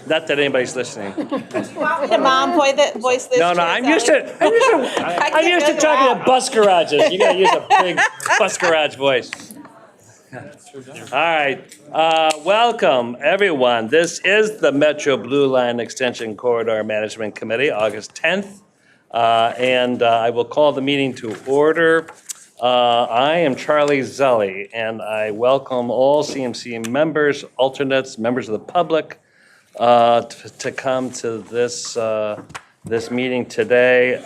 Not that anybody's listening. The mom voice this. No, I'm used to talking to bus garages. You gotta use a big bus garage voice. All right, welcome everyone. This is the Metro Blue Line Extension Corridor Management Committee, August 10th. And I will call the meeting to order. I am Charlie Zelli, and I welcome all CMC members, alternates, members of the public to come to this meeting today.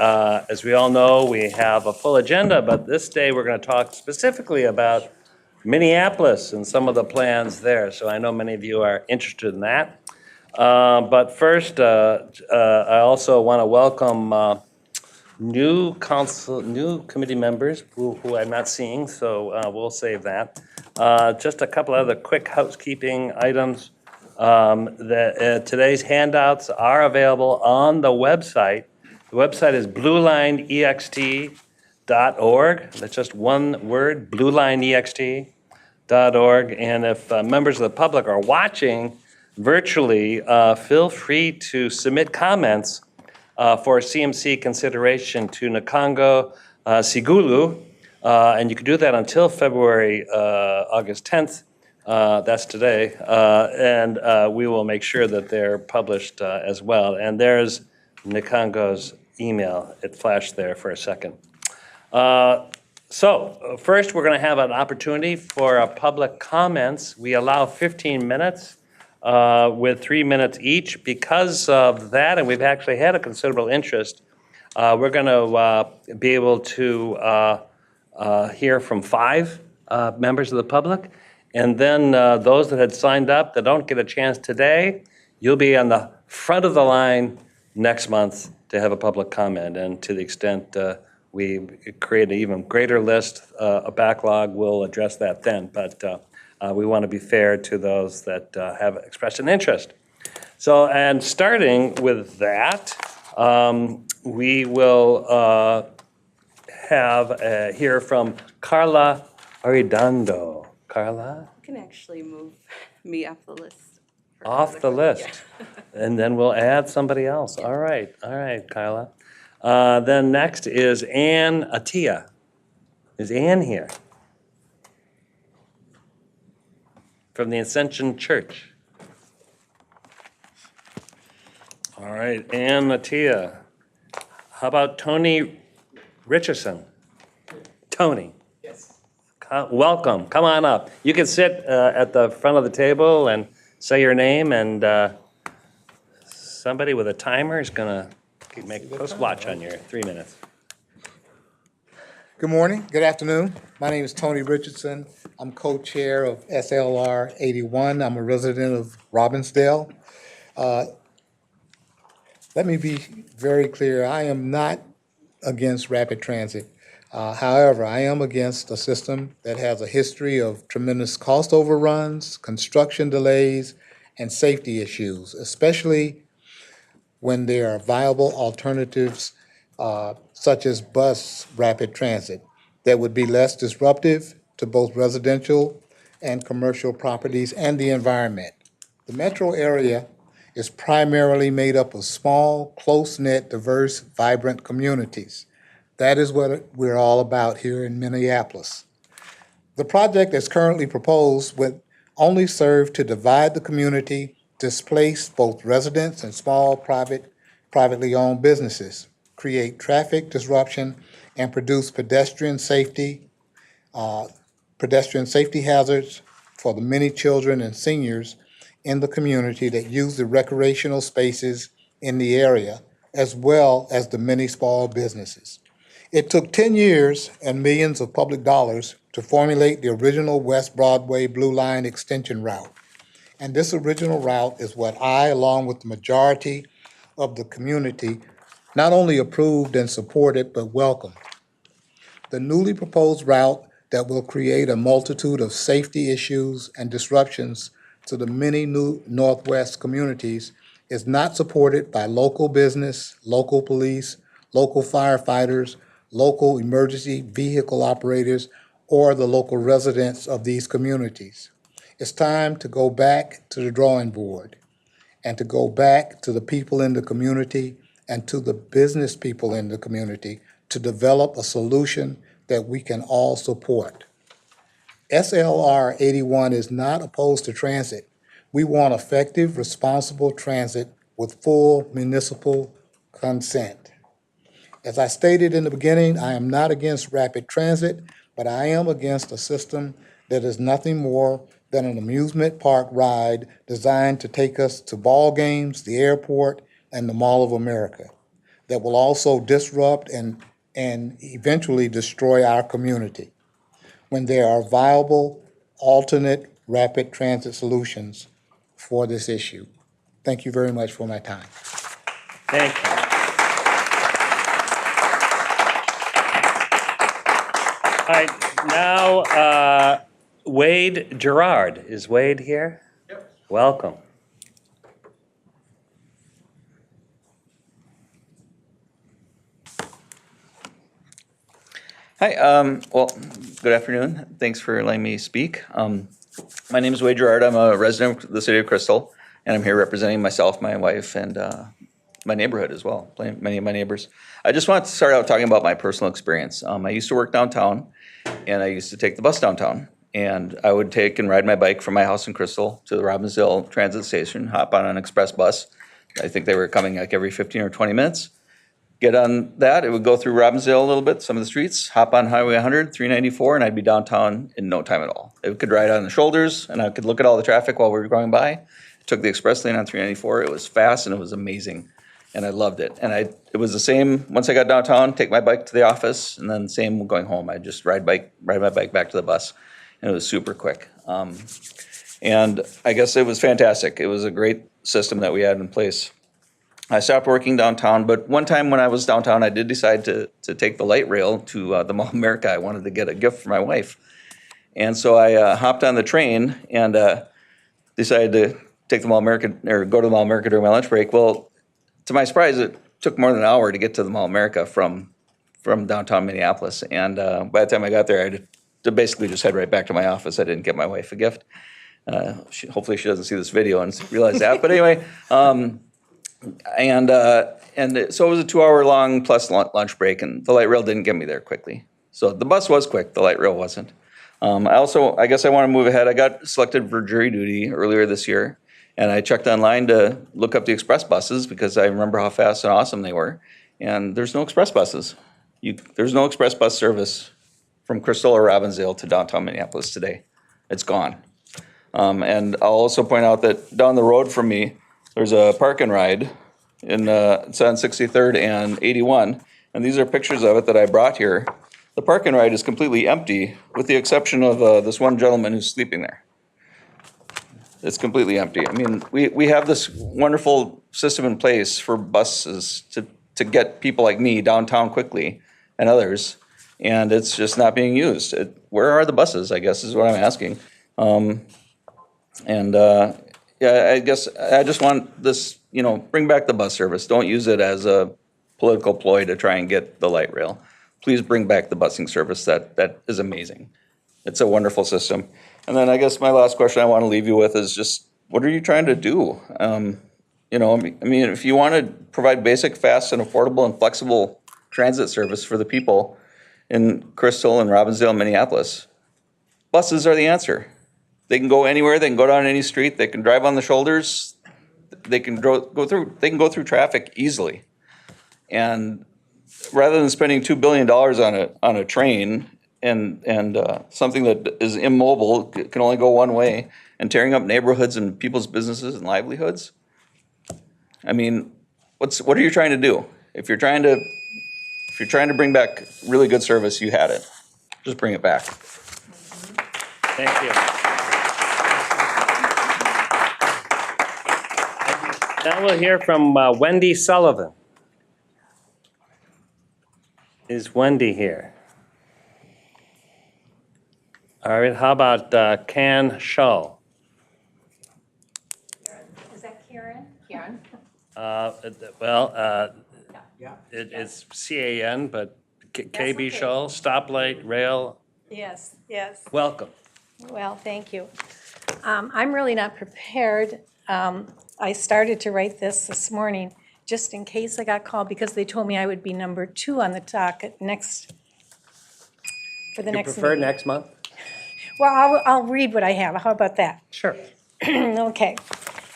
As we all know, we have a full agenda, but this day we're going to talk specifically about Minneapolis and some of the plans there. So I know many of you are interested in that. But first, I also want to welcome new committee members who I'm not seeing, so we'll save that. Just a couple other quick housekeeping items. Today's handouts are available on the website. The website is bluelineext.org. That's just one word, bluelineext.org. And if members of the public are watching virtually, feel free to submit comments for CMC consideration to Nkongo Sigulu, and you can do that until August 10th. That's today, and we will make sure that they're published as well. And there's Nkongo's email. It flashed there for a second. So first, we're going to have an opportunity for public comments. We allow 15 minutes. With 3 minutes each. Because of that, and we've actually had a considerable interest, we're going to be able to hear from 5 members of the public. And then those that had signed up that don't get a chance today, you'll be on the front of the line next month to have a public comment. And to the extent we create an even greater list, a backlog, we'll address that then. But we want to be fair to those that have expressed an interest. So, and starting with that, we will hear from Carla Arredondo. Carla? You can actually move me off the list. Off the list. Yeah. And then we'll add somebody else. Yeah. All right, Carla. Then next is Ann Attia. Is Ann here? From the Ascension Church. All right, Ann Attia. How about Tony Richardson? Tony. Yes. Welcome, come on up. You can sit at the front of the table and say your name, and somebody with a timer is gonna make close watch on your 3 minutes. Good morning, good afternoon. My name is Tony Richardson. I'm co-chair of SLR 81. I'm a resident of Robbinsdale. Let me be very clear. I am not against rapid transit. However, I am against a system that has a history of tremendous cost overruns, construction delays, and safety issues, especially when there are viable alternatives such as bus rapid transit that would be less disruptive to both residential and commercial properties and the environment. The metro area is primarily made up of small, close-knit, diverse, vibrant communities. That is what we're all about here in Minneapolis. The project as currently proposed would only serve to divide the community, displace both residents and small privately owned businesses, create traffic disruption, and produce pedestrian safety hazards for the many children and seniors in the community that use the recreational spaces in the area, as well as the many small businesses. It took 10 years and millions of public dollars to formulate the original West Broadway Blue Line extension route. And this original route is what I, along with the majority of the community, not only approved and supported, but welcomed. The newly proposed route that will create a multitude of safety issues and disruptions to the many new Northwest communities is not supported by local business, local police, local firefighters, local emergency vehicle operators, or the local residents of these communities. It's time to go back to the drawing board and to go back to the people in the community and to the business people in the community to develop a solution that we can all support. SLR 81 is not opposed to transit. We want effective, responsible transit with full municipal consent. As I stated in the beginning, I am not against rapid transit, but I am against a system that is nothing more than an amusement park ride designed to take us to ball games, the airport, and the Mall of America, that will also disrupt and eventually destroy our community when there are viable alternate rapid transit solutions for this issue. Thank you very much for my time. Thank you. All right, now Wade Gerard. Is Wade here? Yep. Welcome. Hi, well, good afternoon. Thanks for letting me speak. My name is Wade Gerard. I'm a resident of the city of Crystal, and I'm here representing myself, my wife, and my neighborhood as well, many of my neighbors. I just want to start out talking about my personal experience. I used to work downtown, and I used to take the bus downtown. And I would take and ride my bike from my house in Crystal to the Robbinsdale transit station, hop on an express bus. I think they were coming like every 15 or 20 minutes. Get on that, it would go through Robbinsdale a little bit, some of the streets, hop on Highway 100, 394, and I'd be downtown in no time at all. It could ride on the shoulders, and I could look at all the traffic while we were going by. Took the express lane on 394. It was fast, and it was amazing, and I loved it. And it was the same, once I got downtown, take my bike to the office, and then same going home. I'd just ride my bike back to the bus, and it was super quick. And I guess it was fantastic. It was a great system that we had in place. I stopped working downtown, but one time when I was downtown, I did decide to take the light rail to the Mall of America. I wanted to get a gift for my wife. And so I hopped on the train and decided to take the Mall of America, or go to the Mall of America during my lunch break. Well, to my surprise, it took more than an hour to get to the Mall of America from downtown Minneapolis. And by the time I got there, I had to basically just head right back to my office. I didn't get my wife a gift. Hopefully she doesn't see this video and realize that. But anyway, and so it was a 2-hour long plus lunch break, and the light rail didn't get me there quickly. So the bus was quick, the light rail wasn't. I guess I want to move ahead. I got selected for jury duty earlier this year, and I checked online to look up the express buses because I remember how fast and awesome they were. And there's no express buses. There's no express bus service from Crystal or Robbinsdale to downtown Minneapolis today. It's gone. And I'll also point out that down the road from me, there's a park and ride it's on 63rd and 81. And these are pictures of it that I brought here. The park and ride is completely empty with the exception of this one gentleman who's sleeping there. It's completely empty. I mean, we have this wonderful system in place for buses to get people like me downtown quickly and others, and it's just not being used. Where are the buses, I guess, is what I'm asking. Yeah, I guess I just want this, bring back the bus service. Don't use it as a political ploy to try and get the light rail. Please bring back the busing service. That is amazing. It's a wonderful system. And then I guess my last question I want to leave you with is just, what are you trying to do? If you want to provide basic, fast, and affordable and flexible transit service for the people in Crystal and Robbinsdale and Minneapolis, buses are the answer. They can go anywhere. They can go down any street. They can drive on the shoulders. They can go through traffic easily. And rather than spending $2 billion on a train and something that is immobile, can only go one way, and tearing up neighborhoods and people's businesses and livelihoods, I mean, what are you trying to do? If you're trying to bring back really good service, you had it. Just bring it back. Thank you. Now we'll hear from Wendy Sullivan. Is Wendy here? All right, how about Can Shull? Is that Karen? Karen? It's CAN, but KB okay. Shull, stoplight, rail, Yes, yes. welcome. Well, thank you. I'm really not prepared. I started to write this morning, just in case I got called, because they told me I would be number 2 on the docket for the You next prefer meeting. next month? Well, I'll read what I have. How about that? Sure. Okay.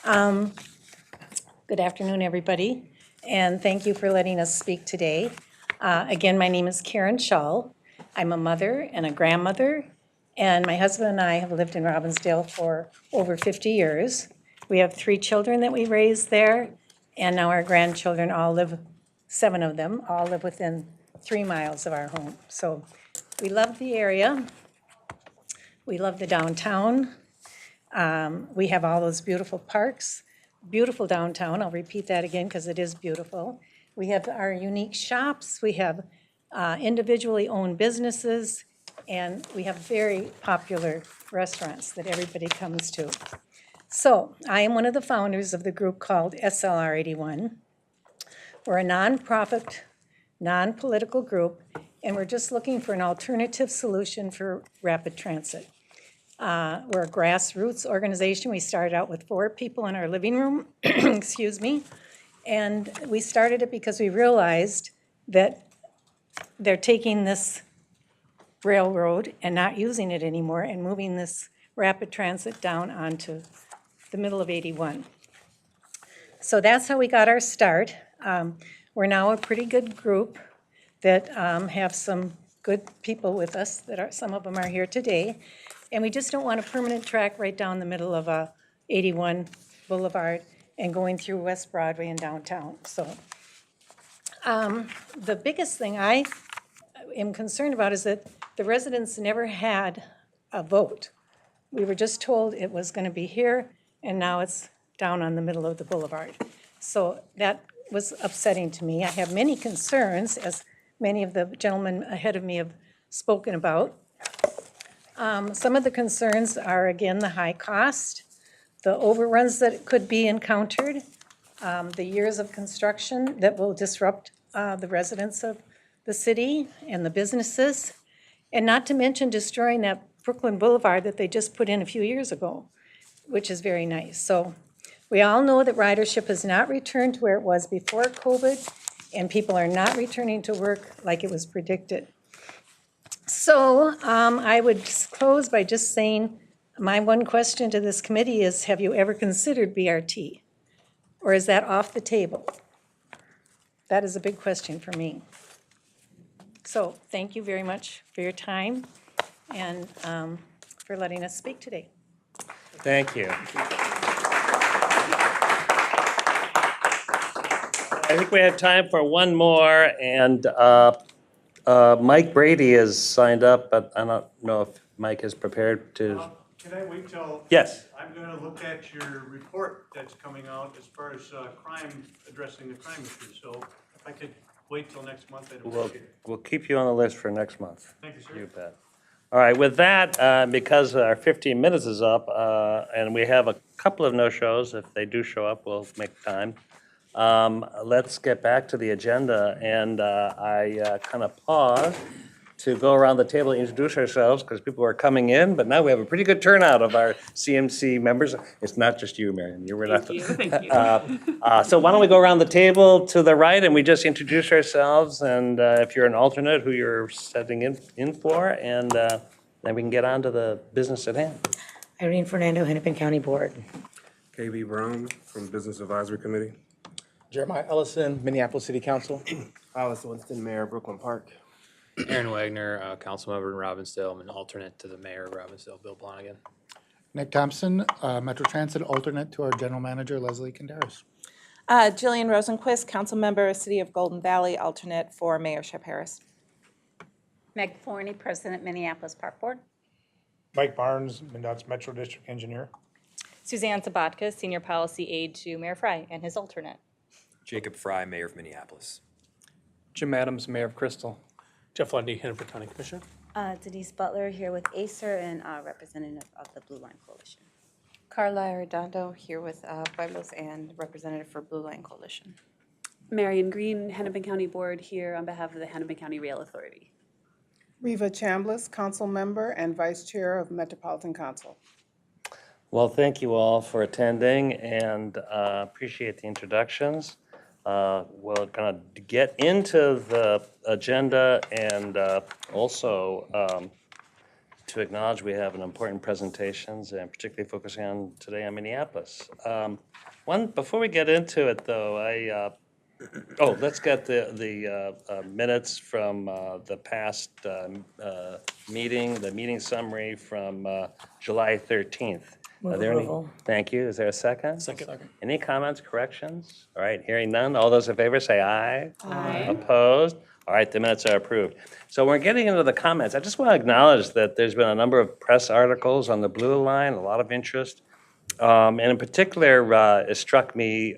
Good afternoon, everybody, and thank you for letting us speak today. Again, my name is Karen Shull. I'm a mother and a grandmother, and my husband and I have lived in Robbinsdale for over 50 years. We have 3 children that we raised there, and now our grandchildren all live, 7 of them, all live within 3 miles of our home. So we love the area. We love the downtown. We have all those beautiful parks, beautiful downtown. I'll repeat that again because it is beautiful. We have our unique shops. We have individually owned businesses, and we have very popular restaurants that everybody comes to. So I am one of the founders of the group called SLR 81. We're a nonprofit, non-political group, and we're just looking for an alternative solution for rapid transit. We're a grassroots organization. We started out with 4 people in our living room, excuse me, and we started it because we realized that they're taking this railroad and not using it anymore and moving this rapid transit down onto the middle of 81. So that's how we got our start. We're now a pretty good group that have some good people with us, some of them are here today. And we just don't want a permanent track right down the middle of 81 Boulevard and going through West Broadway and downtown. So the biggest thing I am concerned about is that the residents never had a vote. We were just told it was going to be here, and now it's down on the middle of the boulevard. So that was upsetting to me. I have many concerns, as many of the gentlemen ahead of me have spoken about. Some of the concerns are, again, the high cost, the overruns that could be encountered, the years of construction that will disrupt the residents of the city and the businesses, and not to mention destroying that Brooklyn Boulevard that they just put in a few years ago, which is very nice. So we all know that ridership has not returned to where it was before COVID, and people are not returning to work like it was predicted. So I would close by just saying, my one question to this committee is, have you ever considered BRT? Or is that off the table? That is a big question for me. So thank you very much for your time and for letting us speak today. Thank you. I think we have time for one more, and Mike Brady is signed up, but I don't know if Mike is prepared to. Can I wait till? Yes. I'm going to look at your report that's coming out as far as crime, addressing the crime issue. So if I could wait till next month, I'd appreciate it. We'll keep you on the list for next month. Thank you, sir. You bet. All right, with that, because our 15 minutes is up, and we have a couple of no-shows, if they do show up, we'll make time. Let's get back to the agenda, and I kind of pause to go around the table and introduce ourselves, because people are coming in, but now we have a pretty good turnout of our CMC members. It's not just you, Marion. You were not. Thank you. So why don't we go around the table to the right, and we just introduce ourselves, and if you're an alternate, who you're setting in for, and then we can get on to the business at hand. Irene Fernando, Hennepin County Board. KB Brown from Business Advisory Committee. Jeremiah Ellison, Minneapolis City Council. Alice Winston, Mayor of Brooklyn Park. Aaron Wagner, council member in Robbinsdale. I'm an alternate to the mayor of Robbinsdale, Bill Blonigan. Nick Thompson, Metro Transit alternate to our general manager, Leslie Canderas. Jillian Rosenquist, council member, City of Golden Valley, alternate for Mayorship Harris. Meg Forney, President, Minneapolis Park Board. Mike Barnes, MnDOT's Metro District Engineer. Suzanne Sabatka, Senior Policy Aide to Mayor Fry and his alternate. Jacob Fry, Mayor of Minneapolis. Jim Adams, Mayor of Crystal. Jeff Lundy, Hennepin County Commissioner. Denise Butler here with ACER and representative of the Blue Line Coalition. Carla Arredondo here with Pueblos and representative for Blue Line Coalition. Marion Green, Hennepin County Board here on behalf of the Hennepin County Rail Authority. Reva Chambliss, council member and vice chair of Metropolitan Council. Well, thank you all for attending and appreciate the introductions. We're going to get into the agenda and also to acknowledge we have an important presentations and particularly focusing on today on Minneapolis. Before we get into it though, let's get the minutes from the past meeting, the meeting summary from July 13th. Are Move there any? approval. Thank you. Is there a second? Second. Any comments, corrections? All right, hearing none. All those in favor say aye. Aye. Opposed? All right, the minutes are approved. So we're getting into the comments. I just want to acknowledge that there's been a number of press articles on the Blue Line, a lot of interest. And in particular, it struck me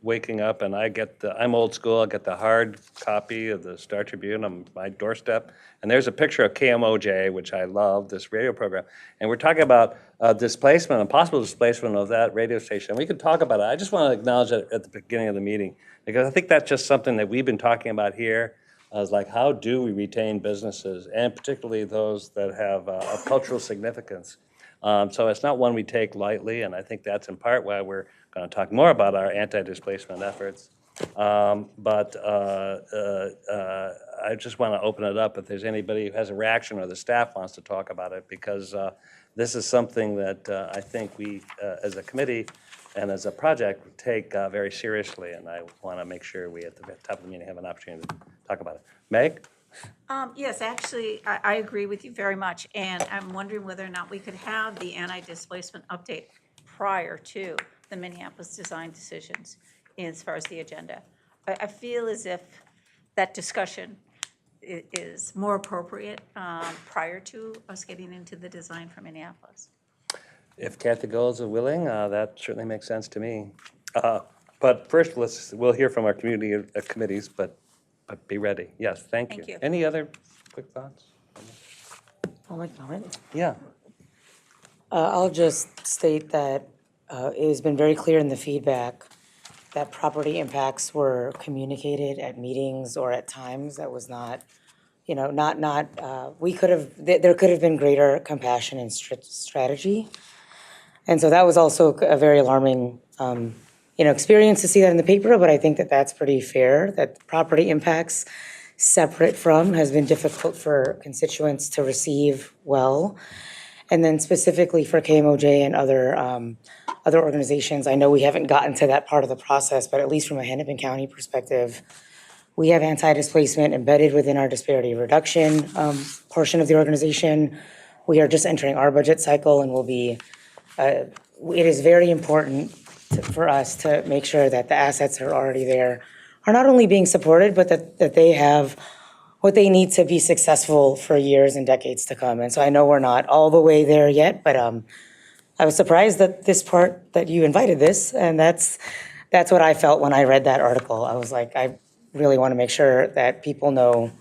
waking up, and I'm old school, I get the hard copy of the Star Tribune on my doorstep, and there's a picture of KMOJ, which I love, this radio program, and we're talking about displacement and possible displacement of that radio station. We could talk about it. I just want to acknowledge it at the beginning of the meeting, because I think that's just something that we've been talking about here, is like, how do we retain businesses, and particularly those that have a cultural significance. So it's not one we take lightly, and I think that's in part why we're going to talk more about our anti-displacement efforts. But I just want to open it up if there's anybody who has a reaction or the staff wants to talk about it, because this is something that I think we, as a committee and as a project, take very seriously, and I want to make sure we, at the top of the meeting, have an opportunity to talk about it. Meg? Yes, actually, I agree with you very much, and I'm wondering whether or not we could have the anti-displacement update prior to the Minneapolis design decisions as far as the agenda. I feel as if that discussion is more appropriate prior to us getting into the design for Minneapolis. If Kathy Goals is willing, that certainly makes sense to me. But first, we'll hear from our community committees, but be ready. Yes, thank you. Thank you. Any other quick thoughts? I'll make a comment. Yeah. I'll just state that it has been very clear in the feedback that property impacts were communicated at meetings or at times. That was not, there could have been greater compassion and strategy. And so that was also a very alarming experience to see that in the paper, but I think that that's pretty fair, that property impacts separate from has been difficult for constituents to receive well. And then specifically for KMOJ and other organizations, I know we haven't gotten to that part of the process, but at least from a Hennepin County perspective, we have anti-displacement embedded within our disparity reduction portion of the organization. We are just entering our budget cycle and will be, it is very important for us to make sure that the assets that are already there are not only being supported, but that they have what they need to be successful for years and decades to come. And so I know we're not all the way there yet, but I was surprised that this part, that you invited this, and that's what I felt when I read that article. I was like, I really want to make sure that people know,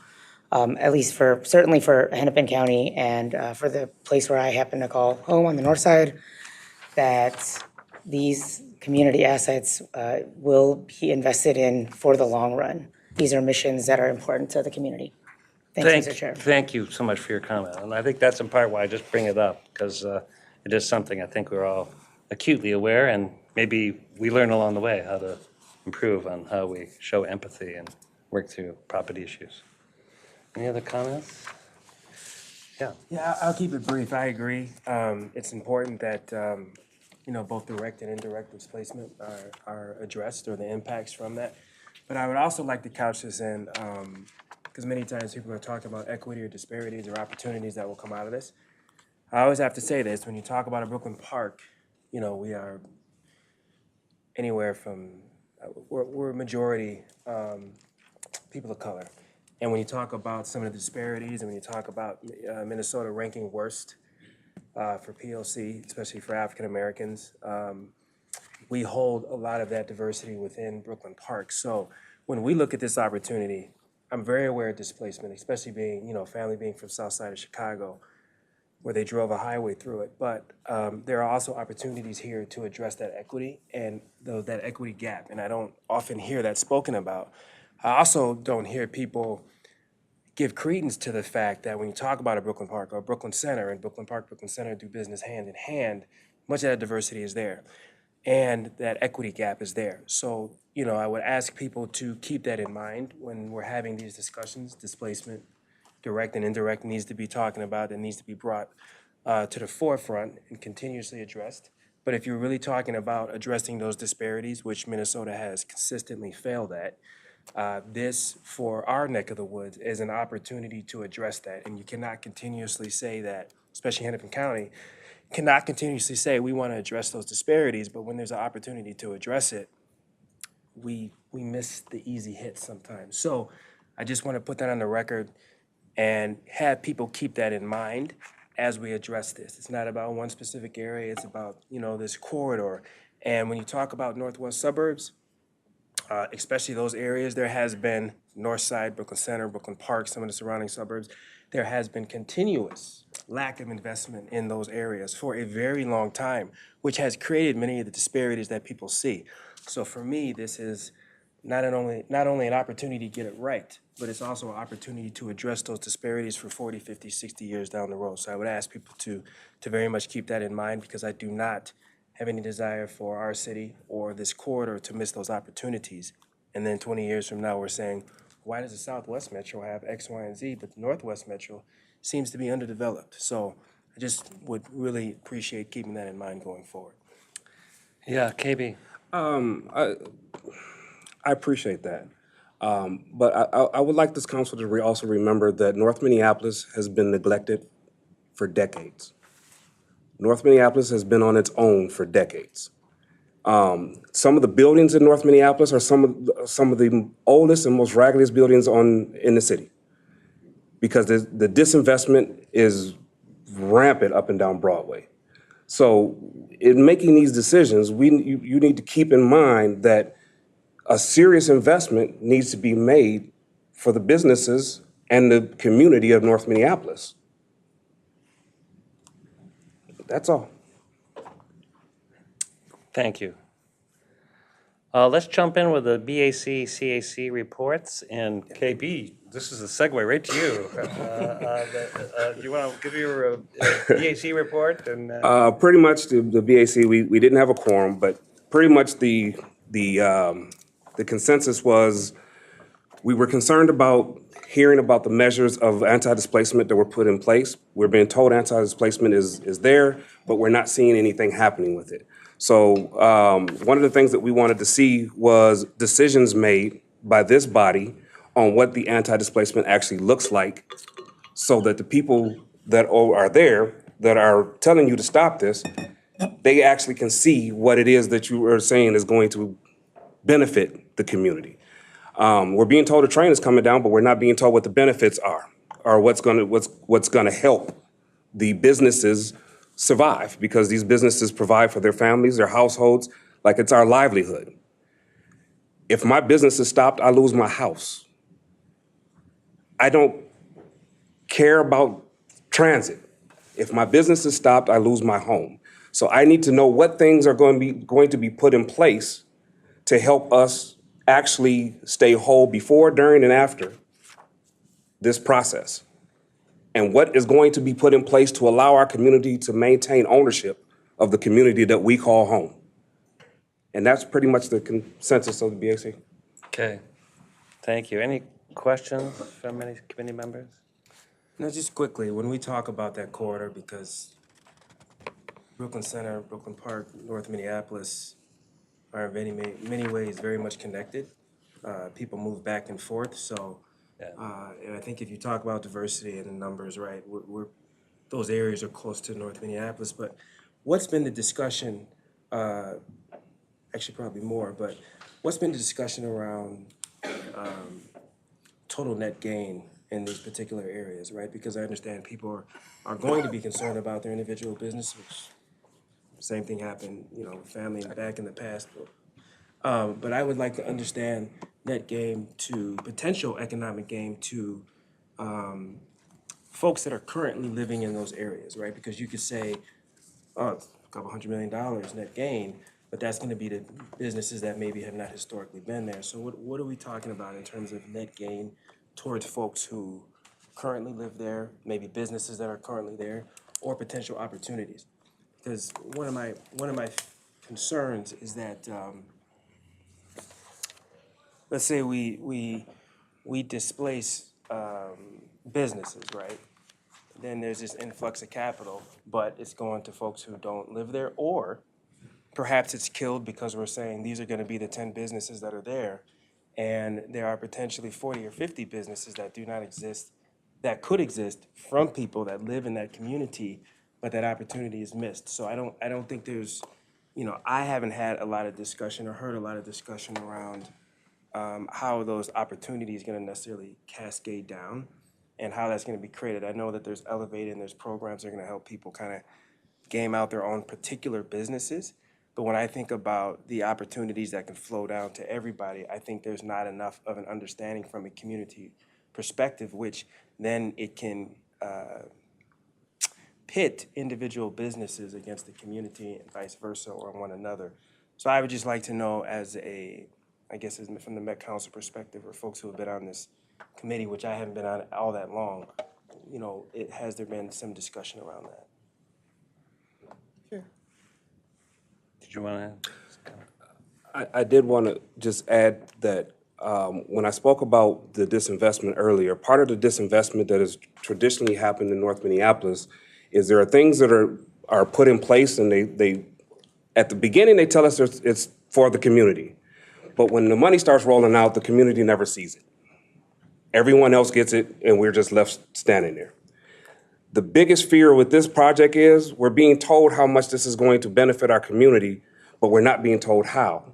at least certainly for Hennepin County and for the place where I happen to call home on the north side, that these community assets will be invested in for the long run. These are missions that are important to the community. Thanks, Mr. Chair. Thank you so much for your comment. And I think that's in part why I just bring it up, because it is something I think we're all acutely aware, and maybe we learn along the way how to improve on how we show empathy and work through property issues. Any other comments? Yeah. Yeah, I'll keep it brief. I agree. It's important that both direct and indirect displacement are addressed, or the impacts from that. But I would also like to couch this in, because many times people are talking about equity or disparities or opportunities that will come out of this. I always have to say this, when you talk about a Brooklyn Park, we are anywhere from, we're a majority people of color. And when you talk about some of the disparities, and when you talk about Minnesota ranking worst for PLC, especially for African Americans, we hold a lot of that diversity within Brooklyn Park. So when we look at this opportunity, I'm very aware of displacement, especially being, family being from South Side of Chicago, where they drove a highway through it. But there are also opportunities here to address that equity and that equity gap. And I don't often hear that spoken about. I also don't hear people give credence to the fact that when you talk about a Brooklyn Park or Brooklyn Center, and Brooklyn Park, Brooklyn Center do business hand in hand, much of that diversity is there, and that equity gap is there. So, I would ask people to keep that in mind when we're having these discussions. Displacement, direct and indirect, needs to be talking about and needs to be brought to the forefront and continuously addressed. But if you're really talking about addressing those disparities, which Minnesota has consistently failed at, this, for our neck of the woods, is an opportunity to address that. And you cannot continuously say that, especially Hennepin County, cannot continuously say we want to address those disparities, but when there's an opportunity to address it, we miss the easy hits sometimes. So I just want to put that on the record and have people keep that in mind as we address this. It's not about one specific area, it's about, this corridor. And when you talk about northwest suburbs, especially those areas, there has been North Side, Brooklyn Center, Brooklyn Park, some of the surrounding suburbs, there has been continuous lack of investment in those areas for a very long time, which has created many of the disparities that people see. So for me, this is not only an opportunity to get it right, but it's also an opportunity to address those disparities for 40, 50, 60 years down the road. So I would ask people to very much keep that in mind, because I do not have any desire for our city or this corridor to miss those opportunities. And then 20 years from now, we're saying, why does the Southwest Metro have X, Y, and Z, but the Northwest Metro seems to be underdeveloped? So I just would really appreciate keeping that in mind going forward. Yeah, KB. I appreciate that. But I would like this council to also remember that North Minneapolis has been neglected for decades. North Minneapolis has been on its own for decades. Some of the buildings in North Minneapolis are some of the oldest and most raggediest buildings in the city, because the disinvestment is rampant up and down Broadway. So in making these decisions, you need to keep in mind that a serious investment needs to be made for the businesses and the community of North Minneapolis. That's all. Thank you. Let's jump in with the BAC, CAC reports, and KB, this is a segue right to you. Do you want to give your BAC report? And pretty much the BAC, we didn't have a quorum, but pretty much the consensus was we were concerned about hearing about the measures of anti-displacement that were put in place. We're being told anti-displacement is there, but we're not seeing anything happening with it. So one of the things that we wanted to see was decisions made by this body on what the anti-displacement actually looks like, so that the people that are there that are telling you to stop this, they actually can see what it is that you are saying is going to benefit the community. We're being told a train is coming down, but we're not being told what the benefits are, or what's gonna help the businesses survive, because these businesses provide for their families, their households, like it's our livelihood. If my business is stopped, I lose my house. I don't care about transit. If my business is stopped, I lose my home. So I need to know what things are going to be put in place to help us actually stay whole before, during, and after this process. And what is going to be put in place to allow our community to maintain ownership of the community that we call home. And that's pretty much the consensus of the BAC. okay, thank you. Any questions from any committee members? Now, just quickly, when we talk about that corridor, because Brooklyn Center, Brooklyn Park, North Minneapolis are in many ways very much connected. People move back and forth, so, and I think if you talk about diversity and the numbers, right, those areas are close to North Minneapolis, but what's been the discussion, actually probably more, but what's been the discussion around total net gain in these particular areas, right? Because I understand people are going to be concerned about their individual business, which same thing happened, family back in the past. But I would like to understand net gain to potential economic gain to folks that are currently living in those areas, right? Because you could say, oh, it's a couple $100 million net gain, but that's going to be the businesses that maybe have not historically been there. So what are we talking about in terms of net gain towards folks who currently live there, maybe businesses that are currently there, or potential opportunities? Because one of my concerns is that, let's say we displace businesses, right? Then there's this influx of capital, but it's going to folks who don't live there, or perhaps it's killed because we're saying these are going to be the 10 businesses that are there, and there are potentially 40 or 50 businesses that do not exist, that could exist from people that live in that community, but that opportunity is missed. So I don't think there's, I haven't had a lot of discussion or heard a lot of discussion around how those opportunities going to necessarily cascade down and how that's going to be created. I know that there's Elevate and there's programs that are going to help people kind of game out their own particular businesses. But when I think about the opportunities that can flow down to everybody, I think there's not enough of an understanding from a community perspective, which then it can pit individual businesses against the community and vice versa or one another. So I would just like to know from the Met Council perspective, or folks who have been on this committee, which I haven't been on all that long, has there been some discussion around that? Did you want to? I did want to just add that when I spoke about the disinvestment earlier, part of the disinvestment that has traditionally happened in North Minneapolis is there are things that are put in place, and they at the beginning they tell us it's for the community. But when the money starts rolling out, the community never sees it. Everyone else gets it, and we're just left standing there. The biggest fear with this project is we're being told how much this is going to benefit our community, but we're not being told how.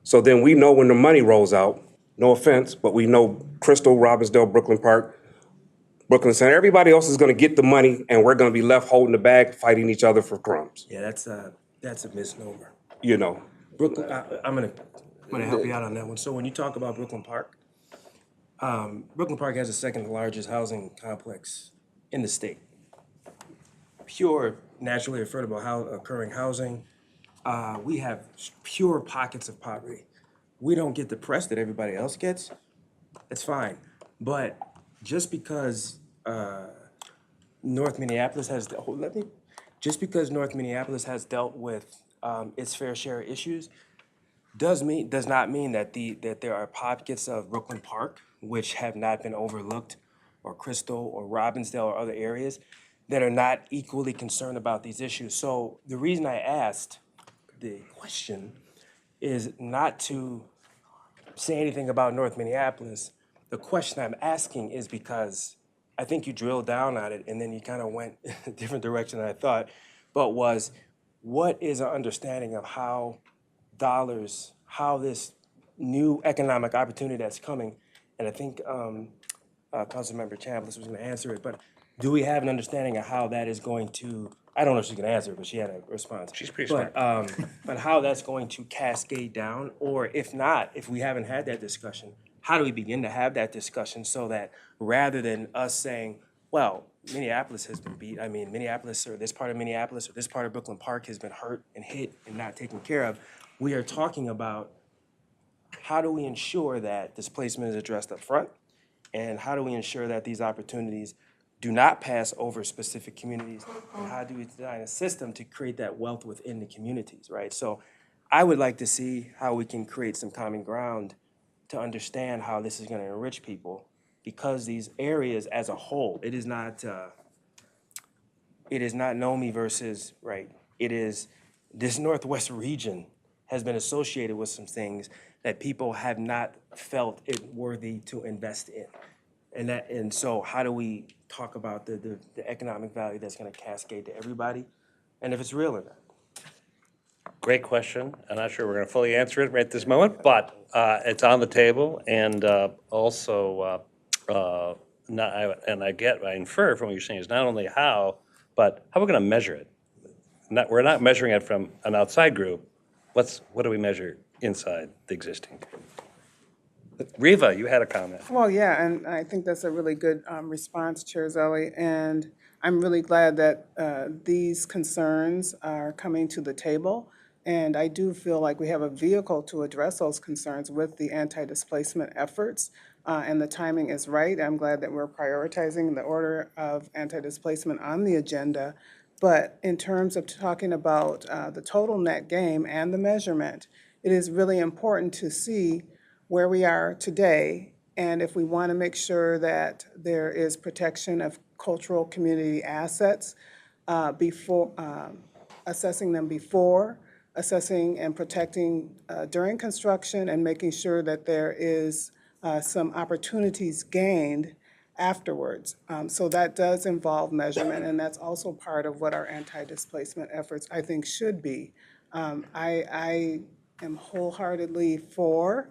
So then we know when the money rolls out, no offense, but we know Crystal, Robbinsdale, Brooklyn Park, Brooklyn Center, everybody else is going to get the money, and we're going to be left holding the bag, fighting each other for crumbs. Yeah, that's a misnomer. Brooklyn, I'm gonna help you out on that one. So when you talk about Brooklyn Park has the second largest housing complex in the state. Pure, naturally affordable occurring housing. We have pure pockets of poverty. We don't get the press that everybody else gets. It's fine, but just because North Minneapolis has dealt with its fair share of issues, does not mean that there are pockets of Brooklyn Park which have not been overlooked, or Crystal or Robbinsdale or other areas that are not equally concerned about these issues. So the reason I asked the question is not to say anything about North Minneapolis. The question I'm asking is because I think you drilled down on it and then you kind of went a different direction than I thought, but what is our understanding of how this new economic opportunity that's coming, and I think Councilmember Chambliss was going to answer it, but do we have an understanding of how that is going to, I don't know if she's going to answer it, but she had a response. She's pretty smart. But how that's going to cascade down, or if not, if we haven't had that discussion, how do we begin to have that discussion so that rather than us saying, well, Minneapolis has been beat, Minneapolis or this part of Minneapolis or this part of Brooklyn Park has been hurt and hit and not taken care of, we are talking about how do we ensure that displacement is addressed up front, and how do we ensure that these opportunities do not pass over specific communities, and how do we design a system to create that wealth within the communities, right? So I would like to see how we can create some common ground to understand how this is going to enrich people, because these areas as a whole, it is not NOMI versus, right? It is, this Northwest region has been associated with some things that people have not felt it worthy to invest in. And so how do we talk about the economic value that's going to cascade to everybody, and if it's real or not? Great question. I'm not sure we're going to fully answer it right this moment, but it's on the table, and also, I infer from what you're saying is not only how, but how we're going to measure it. We're not measuring it from an outside group. What do we measure inside the existing? Riva, you had a comment. Well, yeah, and I think that's a really good response, Chair Zelli, and I'm really glad that these concerns are coming to the table, and I do feel like we have a vehicle to address those concerns with the anti-displacement efforts, and the timing is right. I'm glad that we're prioritizing the order of anti-displacement on the agenda But in terms of talking about the total net gain and the measurement, it is really important to see where we are today, and if we want to make sure that there is protection of cultural community assets before assessing them before, assessing and protecting during construction, and making sure that there is some opportunities gained afterwards. So that does involve measurement, and that's also part of what our anti-displacement efforts, I think, should be. I am wholeheartedly for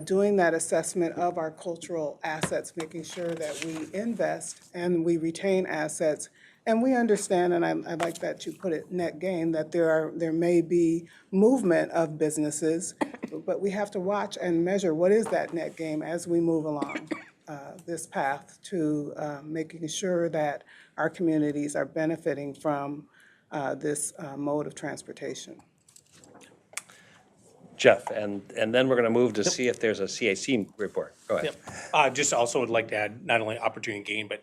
doing that assessment of our cultural assets, making sure that we invest and we retain assets. And we understand, and I like that you put it net gain, that there may be movement of businesses, but we have to watch and measure what is that net gain as we move along this path to making sure that our communities are benefiting from this mode of transportation. Jeff, and then we're going to move to see if there's a CAC report. Go ahead. Just also would like to add not only opportunity gain, but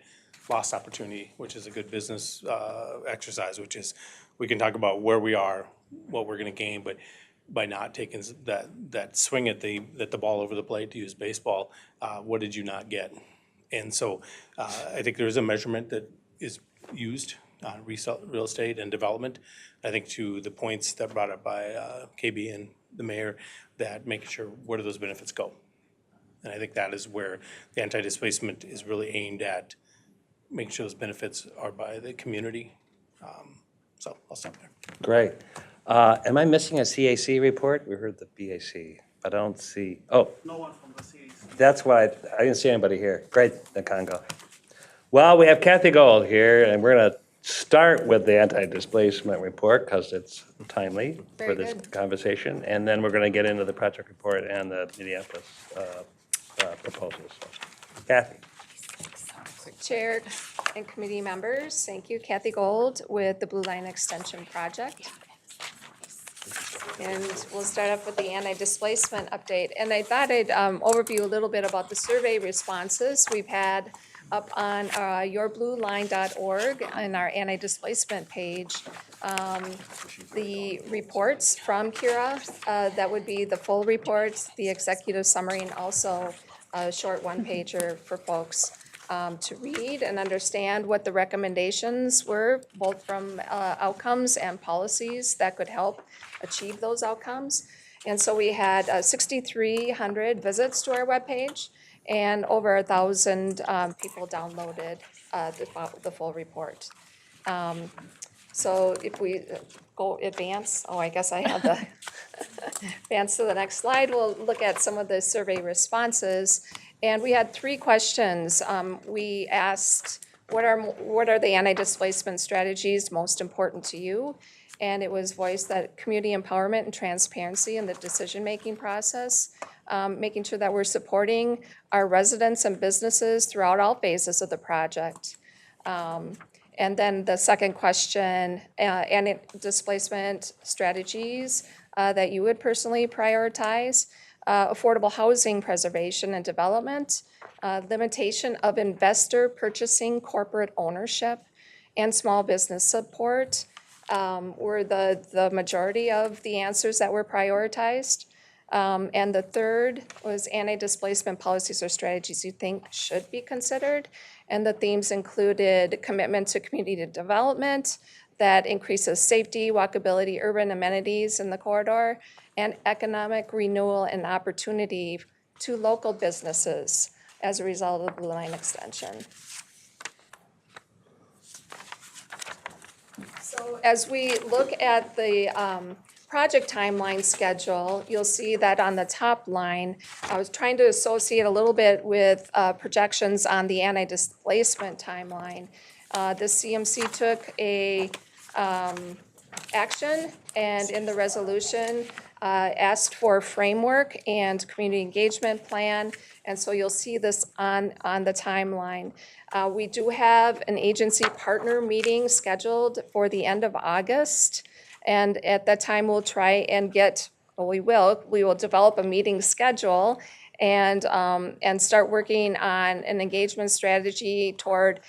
lost opportunity, which is a good business exercise, which is we can talk about where we are, what we're going to gain, but by not taking that swing at the ball over the plate, to use baseball, what did you not get? And so I think there is a measurement that is used on real estate and development. I think to the points that brought up by KB and the mayor, that making sure where do those benefits go? And I think that is where the anti-displacement is really aimed at, making sure those benefits are by the community. So I'll stop there. Great. Am I missing a CAC report? We heard the BAC. I don't see, oh. No one from the CAC. That's why I didn't see anybody here. Great, Nakongo. Well, we have Kathy Gold here, and we're going to start with the anti-displacement report because it's timely for this conversation, and then we're going to get into the project report and the Minneapolis proposals. So, Kathy. Chair and committee members, thank you. Kathy Gold with the Blue Line Extension Project. And we'll start off with the anti-displacement update. And I thought I'd overview a little bit about the survey responses we've had up on yourblueline.org and our anti-displacement page. The reports from Kira, that would be the full reports, the executive summary, and also a short one-pager for folks to read and understand what the recommendations were, both from outcomes and policies that could help achieve those outcomes. And so we had 6,300 visits to our webpage, and over 1,000 people downloaded the full report. So if we go advance, I guess I have the advance to the next slide, we'll look at some of the survey responses. And we had 3 questions. We asked, what are the anti-displacement strategies most important to you? And it was voiced that community empowerment and transparency in the decision-making process, making sure that we're supporting our residents and businesses throughout all phases of the project. And then the second question, anti-displacement strategies that you would personally prioritize. Affordable housing preservation and development, limitation of investor purchasing corporate ownership, and small business support were the majority of the answers that were prioritized. And the third was anti-displacement policies or strategies you think should be considered. And the themes included commitment to community development that increases safety, walkability, urban amenities in the corridor, and economic renewal and opportunity to local businesses as a result of the Blue Line extension. So as we look at the project timeline schedule, you'll see that on the top line, I was trying to associate a little bit with projections on the anti-displacement timeline. The CMC took a action, and in the resolution asked for a framework and community engagement plan, and so you'll see this on the timeline. We do have an agency partner meeting scheduled for the end of August, and at that time we'll try and we will develop a meeting schedule and start working on an engagement strategy toward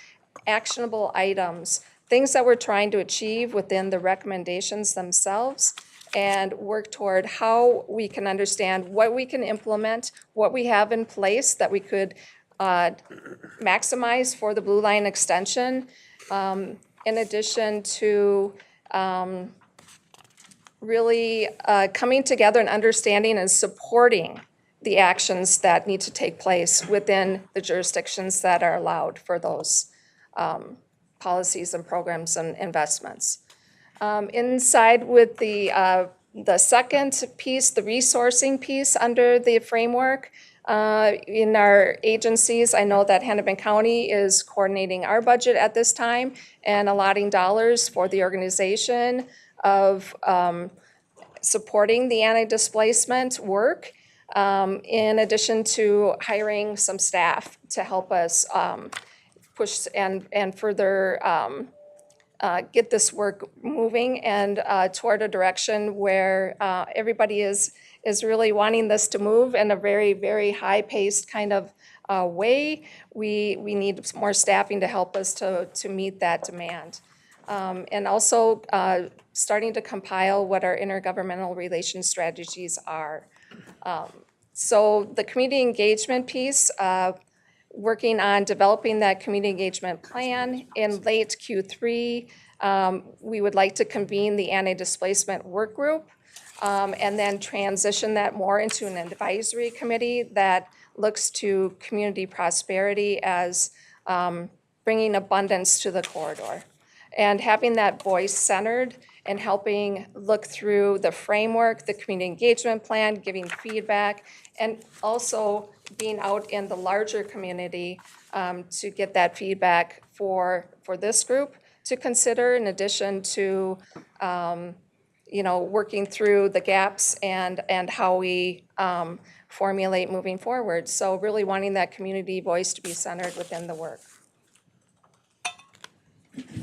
actionable items things that we're trying to achieve within the recommendations themselves, and work toward how we can understand what we can implement, what we have in place that we could maximize for the Blue Line extension, in addition to really coming together and understanding and supporting the actions that need to take place within the jurisdictions that are allowed for those policies and programs and investments. Inside with the second piece, the resourcing piece under the framework, in our agencies, I know that Hennepin County is coordinating our budget at this time and allotting dollars for the organization of supporting the anti-displacement work, in addition to hiring some staff to help us push and further get this work moving and toward a direction where everybody is really wanting this to move in a very, very high-paced kind of way. We need more staffing to help us to meet that demand. And also starting to compile what our intergovernmental relations strategies are. So the community engagement piece, working on developing that community engagement plan in late Q3. We would like to convene the anti-displacement work group and then transition that more into an advisory committee that looks to community prosperity as bringing abundance to the corridor. And having that voice centered and helping look through the framework, the community engagement plan, giving feedback, and also being out in the larger community to get that feedback for this group to consider, in addition to working through the gaps and how we formulate moving forward. So really wanting that community voice to be centered within the work.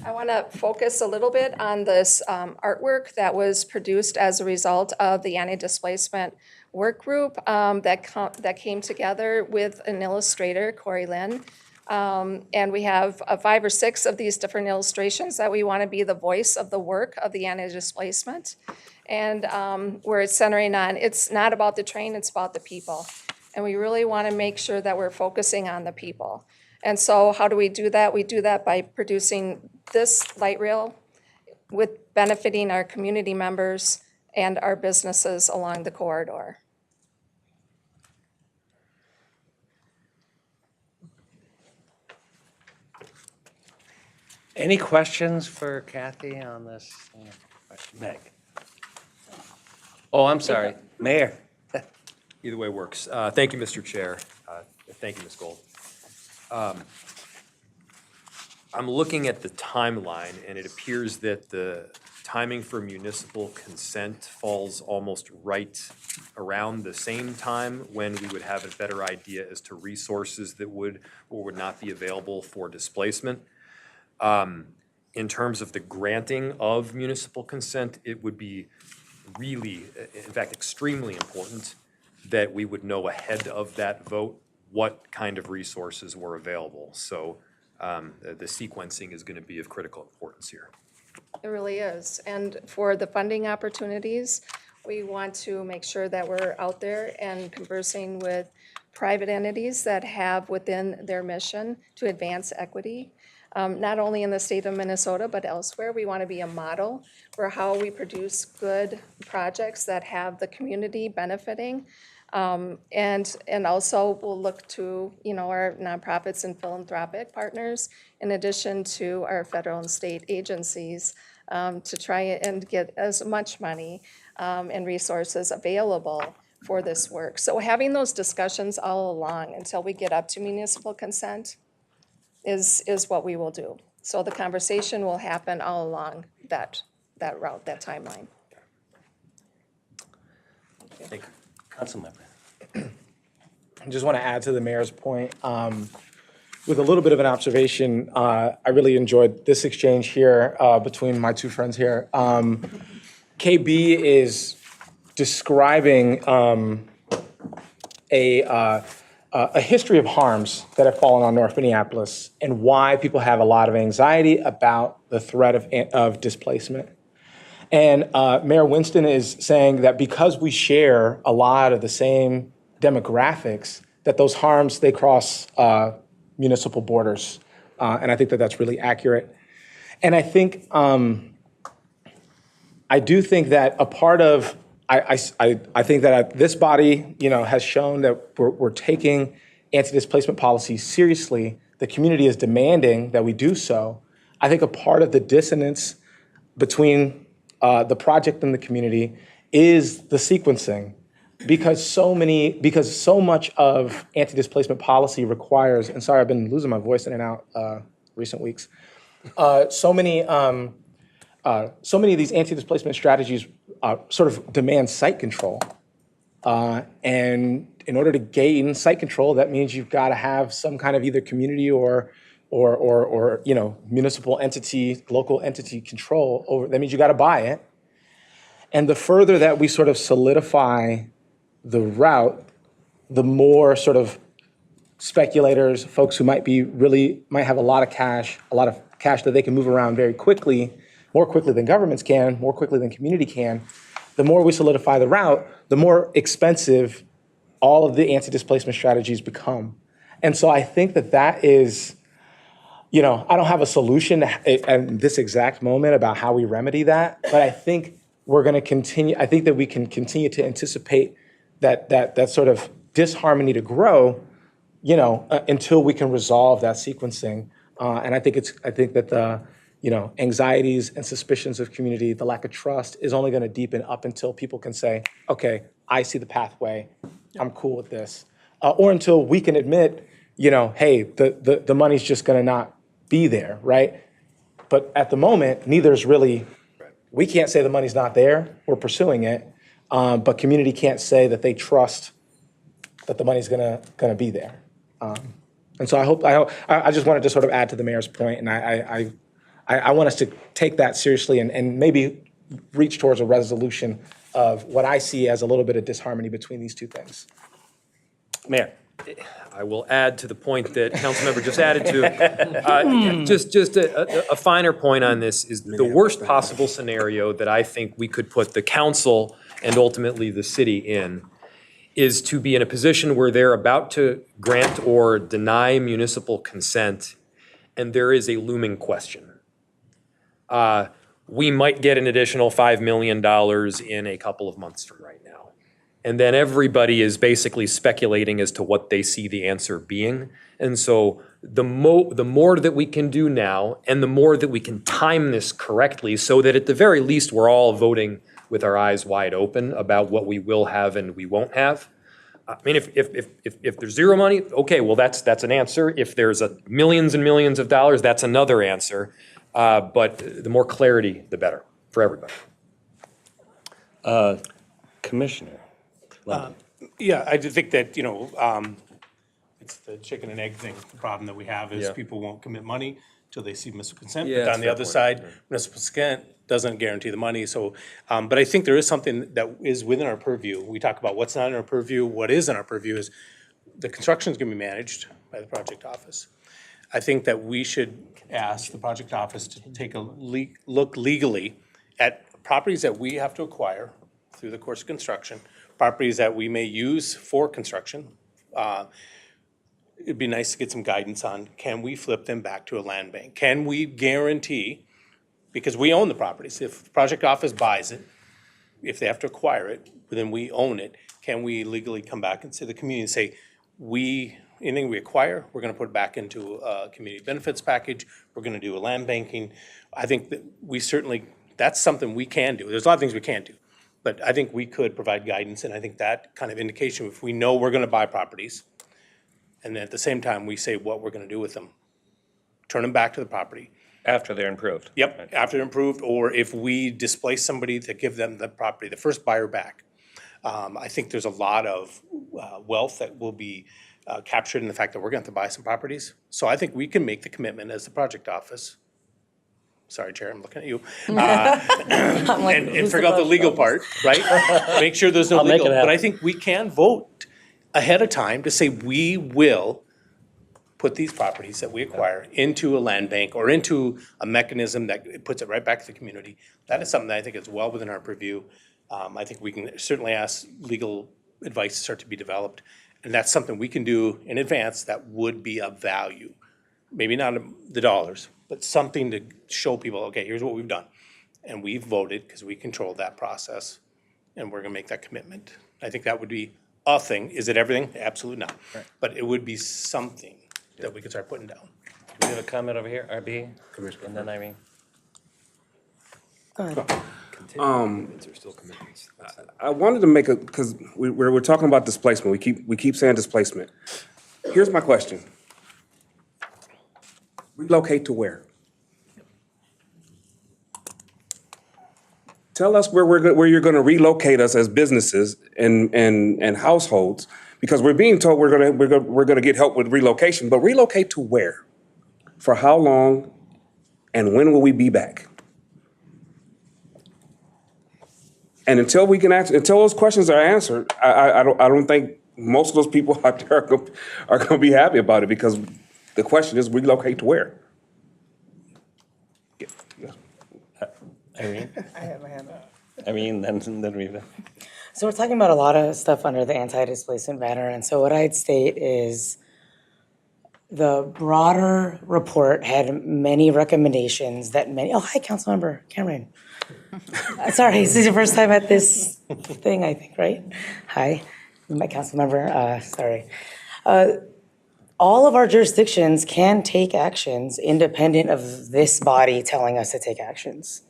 I want to focus a little bit on this artwork that was produced as a result of the anti-displacement work group that came together with an illustrator, Corey Lynn. And we have 5 or 6 of these different illustrations that we want to be the voice of the work of the anti-displacement. And where it's centering on, it's not about the train, it's about the people. And we really want to make sure that we're focusing on the people. And so how do we do that? We do that by producing this light rail with benefiting our community members and our businesses along the corridor. Any questions for Kathy on this? Meg. Oh, I'm sorry, Mayor. Either way works. Thank you, Mr. Chair. Thank you, Ms. Gold. I'm looking at the timeline, and it appears that the timing for municipal consent falls almost right around the same time when we would have a better idea as to resources that would or would not be available for displacement. In terms of the granting of municipal consent, it would be really, in fact, extremely important that we would know ahead of that vote what kind of resources were available. So the sequencing is going to be of critical importance here. It really is. And for the funding opportunities, we want to make sure that we're out there and conversing with private entities that have within their mission to advance equity. Not only in the state of Minnesota, but elsewhere. We want to be a model for how we produce good projects that have the community benefiting. And also we'll look to, our nonprofits and philanthropic partners, in addition to our federal and state agencies, to try and get as much money and resources available for this work. So having those discussions all along until we get up to municipal consent is what we will do. So the conversation will happen all along that route, that timeline. Thank you. Councilmember. I just want to add to the mayor's point. With a little bit of an observation, I really enjoyed this exchange here between my two friends here. KB is describing a history of harms that have fallen on North Minneapolis and why people have a lot of anxiety about the threat of displacement. And Mayor Winston is saying that because we share a lot of the same demographics, that those harms, they cross municipal borders. And I think that that's really accurate. And I think, I do think that a part of, I think that this body, has shown that we're taking anti-displacement policy seriously. The community is demanding that we do so. I think a part of the dissonance between the project and the community is the sequencing, because so much of anti-displacement policy requires, and sorry, I've been losing my voice in and out recent weeks. So many of these anti-displacement strategies sort of demand site control. And in order to gain site control, that means you've got to have some kind of either community or municipal entity, local entity control over. That means you got to buy it. And the further that we sort of solidify the route, the more sort of speculators, folks who might have a lot of cash that they can move around very quickly, more quickly than governments can, more quickly than community can. The more we solidify the route, the more expensive all of the anti-displacement strategies become. And so I think that is, I don't have a solution at this exact moment about how we remedy that, but I think we're going to continue. I think that we can continue to anticipate that sort of disharmony to grow, until we can resolve that sequencing. And I think that the anxieties and suspicions of community, the lack of trust is only going to deepen up until people can say, okay, I see the pathway, I'm cool with this. Or until we can admit, hey, the money's just going to not be there, right? But at the moment, neither's really, we can't say the money's not there, we're pursuing it, but community can't say that they trust that the money's gonna be there. And so I just wanted to sort of add to the mayor's point, and I want us to take that seriously and maybe reach towards a resolution of what I see as a little bit of disharmony between these two things. Mayor. I will add to the point that Councilmember just added to. Just a finer point on this is the worst possible scenario that I think we could put the council and ultimately the city in is to be in a position where they're about to grant or deny municipal consent, and there is a looming question. We might get an additional $5 million in a couple of months from right now. And then everybody is basically speculating as to what they see the answer being. And so the more that we can do now, and the more that we can time this correctly so that at the very least we're all voting with our eyes wide open about what we will have and we won't have. I mean, if there's zero money, okay, well that's an answer. If there's millions and millions of dollars, that's another answer. But the more clarity, the better for everybody. Commissioner. Yeah, I do think that, it's the chicken and egg thing. The problem that we have is people won't commit money till they see municipal consent. Yeah, But on the other side, municipal consent doesn't guarantee the money. So, but I think there is something that is within our purview. We talk about what's not in our purview. What is in our purview is the construction is going to be managed by the project office. I think that we should ask the project office to take a look legally at properties that we have to acquire through the course of construction, properties that we may use for construction. It'd be nice to get some guidance on, can we flip them back to a land bank? Can we guarantee, because we own the properties, if the project office buys it, if they have to acquire it, then we own it, can we legally come back and say to the community and say, anything we acquire, we're gonna put it back into a community benefits package, we're gonna do a land banking. I think that that's something we can do. There's a lot of things we can't do. But I think we could provide guidance, and I think that kind of indication, if we know we're gonna buy properties, and then at the same time, we say what we're gonna do with them, turn them back to the property. After they're improved. Yep, after they're improved, or if we displace somebody to give them the property, the first buyer back. I think there's a lot of wealth that will be captured in the fact that we're going to have to buy some properties. So I think we can make the commitment as the project office. Sorry, Chair, I'm looking at you. And figure out the legal part, right? Make sure there's no legal. But I think we can vote ahead of time to say we will put these properties that we acquire into a land bank or into a mechanism that puts it right back to the community. That is something that I think is well within our purview. I think we can certainly ask legal advice to start to be developed. And that's something we can do in advance that would be of value. Maybe not the dollars, but something to show people, okay, here's what we've done. And we've voted because we control that process and we're gonna make that commitment. I think that would be a thing. Is it everything? Absolutely not. Right. But it would be something that we could start putting down. Do we have a comment over here, RB? Commissioner. And then Irene. Go ahead. I wanted to make because we're talking about displacement. We keep saying displacement. Here's my question. Relocate to where? Tell us where you're going to relocate us as businesses and households, because we're being told we're going to get help with relocation, but relocate to where? For how long? And when will we be back? And until those questions are answered, I don't think most of those people out there are going to be happy about it, because the question is relocate to where? Irene? I have my hand up. Irene, then Reva. So we're talking about a lot of stuff under the anti-displacement banner, and so what I'd state is the broader report had many recommendations that oh, hi, Councilmember Cameron. Sorry, this is your first time at this thing, I think, right? Hi, my Councilmember, sorry. All of our jurisdictions can take actions independent of this body telling us to take actions.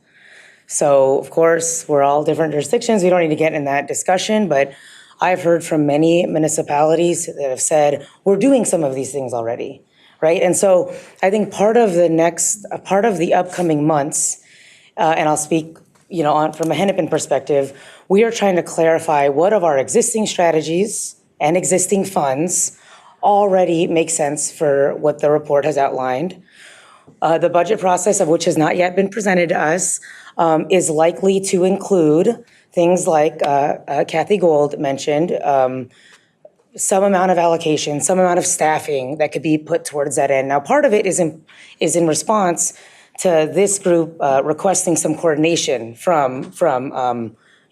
So, of course, we're all different jurisdictions. We don't need to get in that discussion, but I've heard from many municipalities that have said, we're doing some of these things already, right? And so I think part of the upcoming months, and I'll speak, from a Hennepin perspective, we are trying to clarify what of our existing strategies and existing funds already make sense for what the report has outlined. The budget process, of which has not yet been presented to us, is likely to include things like Kathy Gold mentioned, some amount of allocation, some amount of staffing that could be put towards that end. Now, part of it is in response to this group requesting some coordination from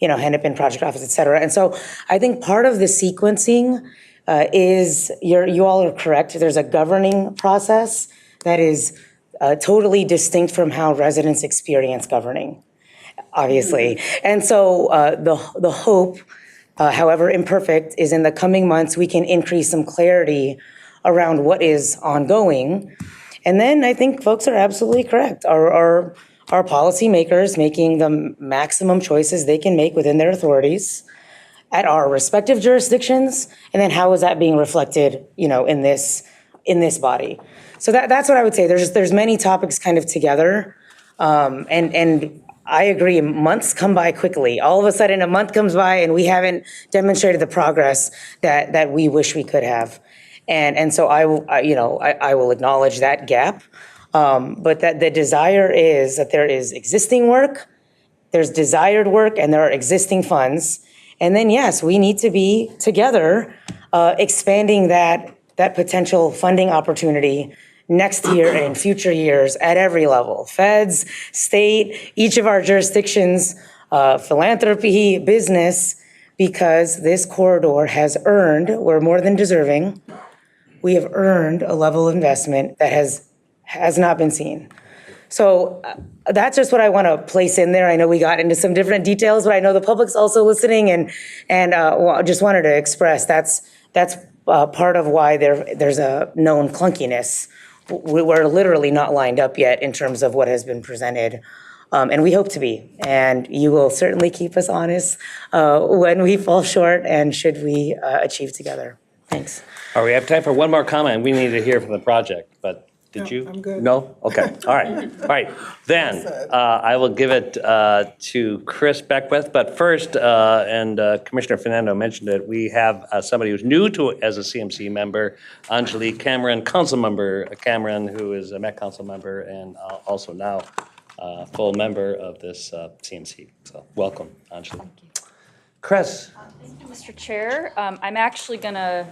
Hennepin Project Office, et cetera. And so I think part of the sequencing is, you all are correct, there's a governing process that is totally distinct from how residents experience governing, obviously. And so the hope, however imperfect, is in the coming months we can increase some clarity around what is ongoing. And then I think folks are absolutely correct. Our policymakers making the maximum choices they can make within their authorities at our respective jurisdictions, and then how is that being reflected, in this body? So that's what I would say. There's many topics kind of together, and I agree. Months come by quickly. All of a sudden, a month comes by, and we haven't demonstrated the progress that we wish we could have. And so I will acknowledge that gap, but that the desire is that there is existing work, there's desired work, and there are existing funds. And then, yes, we need to be together expanding that potential funding opportunity next year and in future years at every level. Feds, state, each of our jurisdictions, philanthropy, business, because this corridor has earned, we're more than deserving, we have earned a level of investment that has not been seen. So that's just what I want to place in there. I know we got into some different details, but I know the public's also listening, and just wanted to express that's part of why there's a known clunkiness. We're literally not lined up yet in terms of what has been presented, and we hope to be. And you will certainly keep us honest when we fall short and should we achieve together. Thanks. All right, we have time for one more comment. We need to hear from the project, but did you? I'm good. No? Okay, all right. Then I will give it to Chris Beckwith, but first, and Commissioner Fernando mentioned it, we have somebody who's new as a CMC member, Angelique Cameron, Councilmember Cameron, who is a Met Council member and also now full member of this CMC. So welcome, Angelique. Chris. Thank you, Mr. Chair. I'm actually going to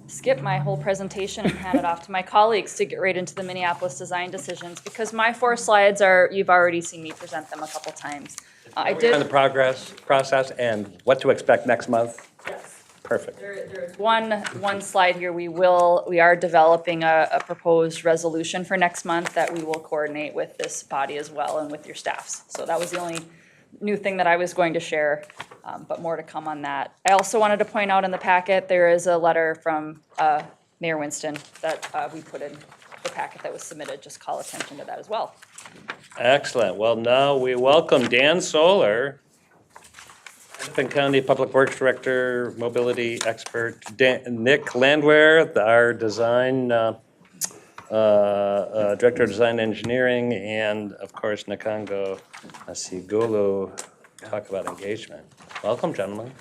skip my whole presentation and hand it off to my colleagues to get right into the Minneapolis design decisions, because my 4 slides are, you've already seen me present them a couple times. I On the did, process and what to expect next month? yes. Perfect. There's one slide here. We are developing a proposed resolution for next month that we will coordinate with this body as well and with your staffs. So that was the only new thing that I was going to share, but more to come on that. I also wanted to point out in the packet, there is a letter from Mayor Winston that we put in the packet that was submitted. Just call attention to that as well. Excellent. Well, now we welcome Dan Solar, Hennepin County Public Works Director, Mobility Expert, Nick Landwehr, our design, Director of Design Engineering, and of course, Nakango Asigulu, talk about engagement. Welcome, gentlemen.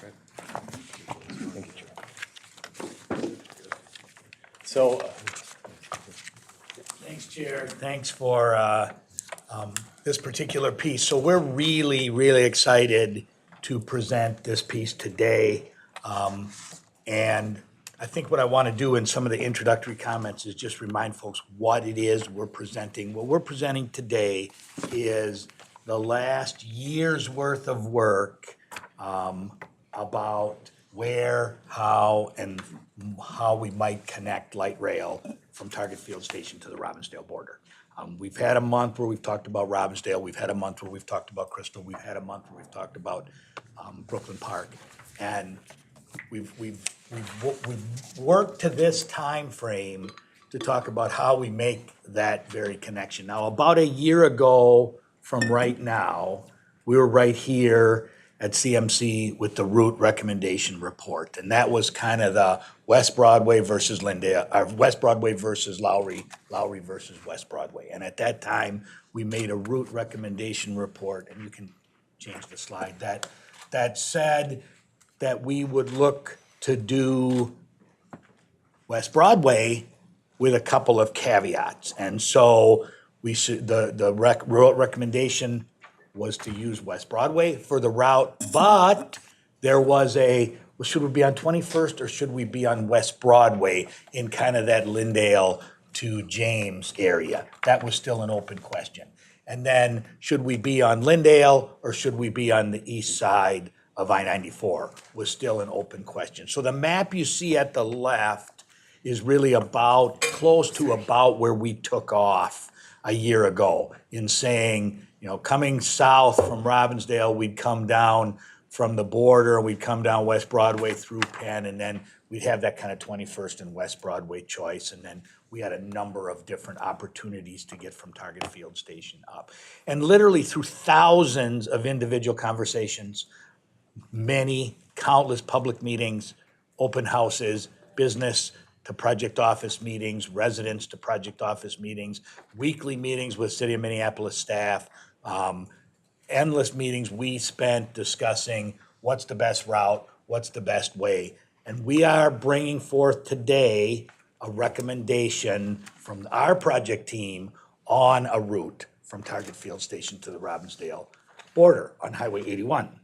So, thanks, Chair. Thanks for this particular piece. So we're really, really excited to present this piece today. And I think what I want to do in some of the introductory comments is just remind folks what it is we're presenting. What we're presenting today is the last year's worth of work about where, how, and how we might connect light rail from Target Field Station to the Robbinsdale border. We've had a month where we've talked about Robbinsdale. We've had a month where we've talked about Crystal. We've had a month where we've talked about Brooklyn Park. And we've worked to this time frame to talk about how we make that very connection. Now, about a year ago from right now, we were right here at CMC with the route recommendation report. And that was kind of the West Broadway versus Lindale, West Broadway versus Lowry, Lowry versus West Broadway. And at that time, we made a route recommendation report, and you can change the slide, that said that we would look to do West Broadway with a couple of caveats. And so we should, the route recommendation was to use West Broadway for the route, but there was well, should we be on 21st or should we be on West Broadway in kind of that Lindale to James area? That was still an open question. And then should we be on Lindale or should we be on the east side of I-94 was still an open question. So the map you see at the left is really about, close to about where we took off a year ago in saying, you know, coming south from Robbinsdale, we'd come down from the border, we'd come down West Broadway through Penn, and then we'd have that kind of 21st and West Broadway choice. And then we had a number of different opportunities to get from Target Field Station up. And literally through thousands of individual conversations, many, countless public meetings, open houses, business to project office meetings, residents to project office meetings, weekly meetings with City of Minneapolis staff, endless meetings we spent discussing what's the best route, what's the best way. And we are bringing forth today a recommendation from our project team on a route from Target Field Station to the Robbinsdale border on Highway 81.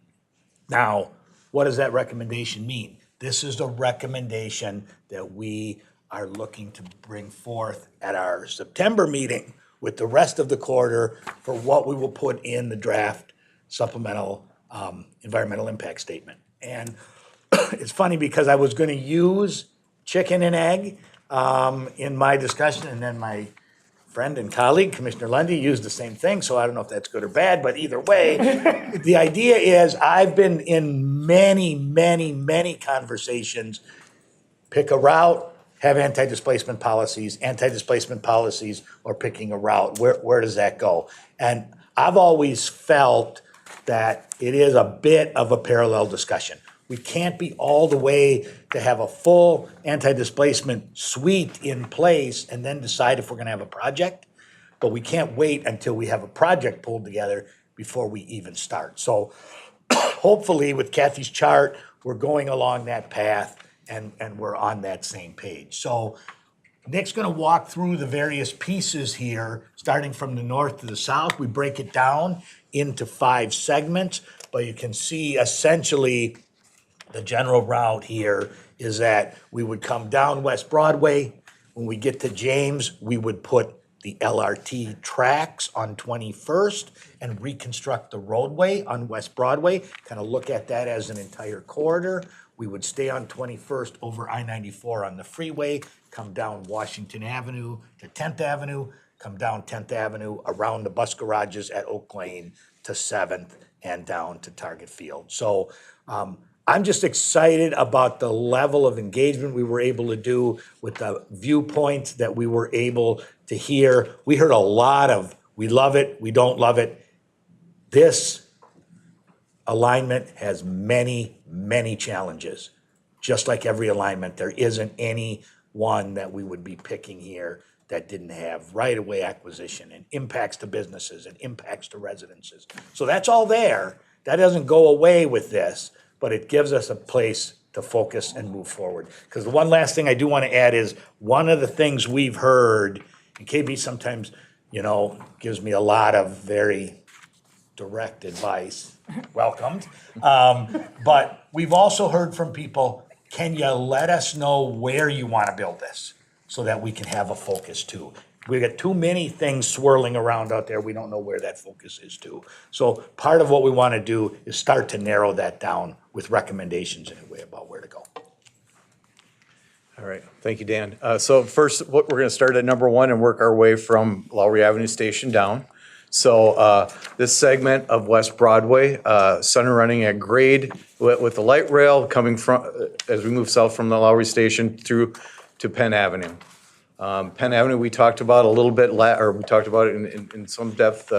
Now, what does that recommendation mean? This is a recommendation that we are looking to bring forth at our September meeting with the rest of the quarter for what we will put in the draft supplemental environmental impact statement. And it's funny because I was gonna use chicken and egg in my discussion, and then my friend and colleague, Commissioner Lundy, used the same thing, so I don't know if that's good or bad, but either way, the idea is I've been in many, many, many conversations, pick a route, have anti-displacement policies, or picking a route. Where does that go? And I've always felt that it is a bit of a parallel discussion. We can't be all the way to have a full anti-displacement suite in place and then decide if we're gonna have a project, but we can't wait until we have a project pulled together before we even start. So hopefully with Kathy's chart, we're going along that path and we're on that same page. So Nick's gonna walk through the various pieces here, starting from the north to the south. We break it down into 5 segments, but you can see essentially the general route here is that we would come down West Broadway. When we get to James, we would put the LRT tracks on 21st and reconstruct the roadway on West Broadway, kind of look at that as an entire corridor. We would stay on 21st over I-94 on the freeway, come down Washington Avenue to 10th Avenue, come down 10th Avenue, around the bus garages at Oak Lane to 7th and down to Target Field. So I'm just excited about the level of engagement we were able to do with the viewpoints that we were able to hear. We heard a lot of, we love it, we don't love it. This alignment has many, many challenges. Just like every alignment, there isn't any one that we would be picking here that didn't have right-of-way acquisition and impacts to businesses and impacts to residences. So that's all there. That doesn't go away with this, but it gives us a place to focus and move forward. Because the one last thing I do want to add is one of the things we've heard, and KB sometimes, gives me a lot of very direct advice, welcomed. But we've also heard from people, can you let us know where you want to build this so that we can have a focus too? We got too many things swirling around out there. We don't know where that focus is to. So part of what we want to do is start to narrow that down with recommendations anyway about where to go. All right, thank you, Dan. So first, we're going to start at number 1 and work our way from Lowry Avenue Station down. So this segment of West Broadway, center running at grade with the light rail coming from, as we move south from the Lowry Station through to Penn Avenue. Penn Avenue, we talked about a little bit, we talked about it in some depth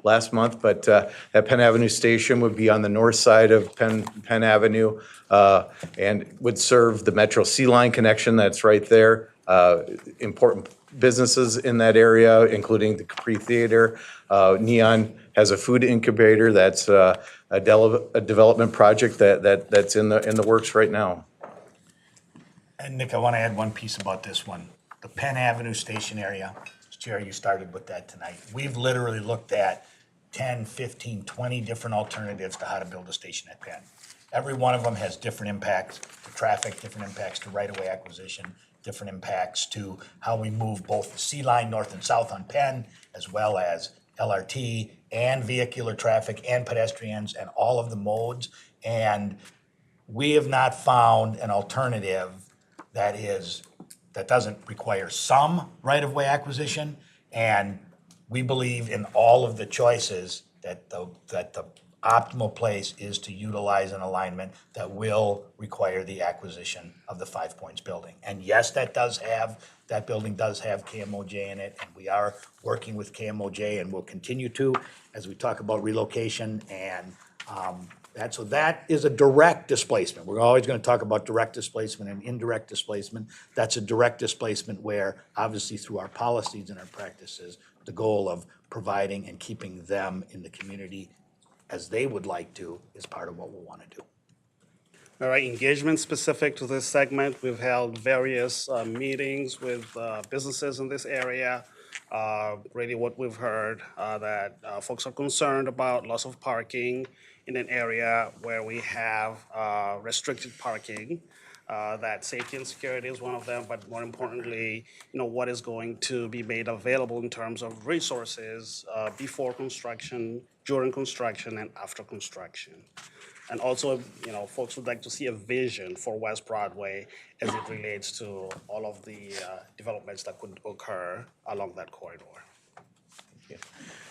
last month, but that Penn Avenue station would be on the north side of Penn Avenue and would serve the Metro C line connection that's right there. Important businesses in that area, including the Capri Theater. Neon has a food incubator that's a development project that's in the works right now. And Nick, I want to add one piece about this one. The Penn Avenue station area, Jerry, you started with that tonight. We've literally looked at 10, 15, 20 different alternatives to how to build a station at Penn. Every one of them has different impacts to traffic, different impacts to right-of-way acquisition, different impacts to how we move both the C line north and south on Penn, as well as LRT and vehicular traffic and pedestrians and all of the modes. And we have not found an alternative that doesn't require some right-of-way acquisition, and we believe in all of the choices that the optimal place is to utilize an alignment that will require the acquisition of the 5 Points building. And yes, that building does have KMOJ in it, and we are working with KMOJ and will continue to as we talk about relocation and so that is a direct displacement. We're always going to talk about direct displacement and indirect displacement. That's a direct displacement where, obviously, through our policies and our practices, the goal of providing and keeping them in the community as they would like to is part of what we want to do. All right, engagement specific to this segment. We've held various meetings with businesses in this area. Really what we've heard that folks are concerned about loss of parking in an area where we have restricted parking, that safety and security is one of them, but more importantly, what is going to be made available in terms of resources before construction, during construction, and after construction. And also, folks would like to see a vision for West Broadway as it relates to all of the developments that could occur along that corridor.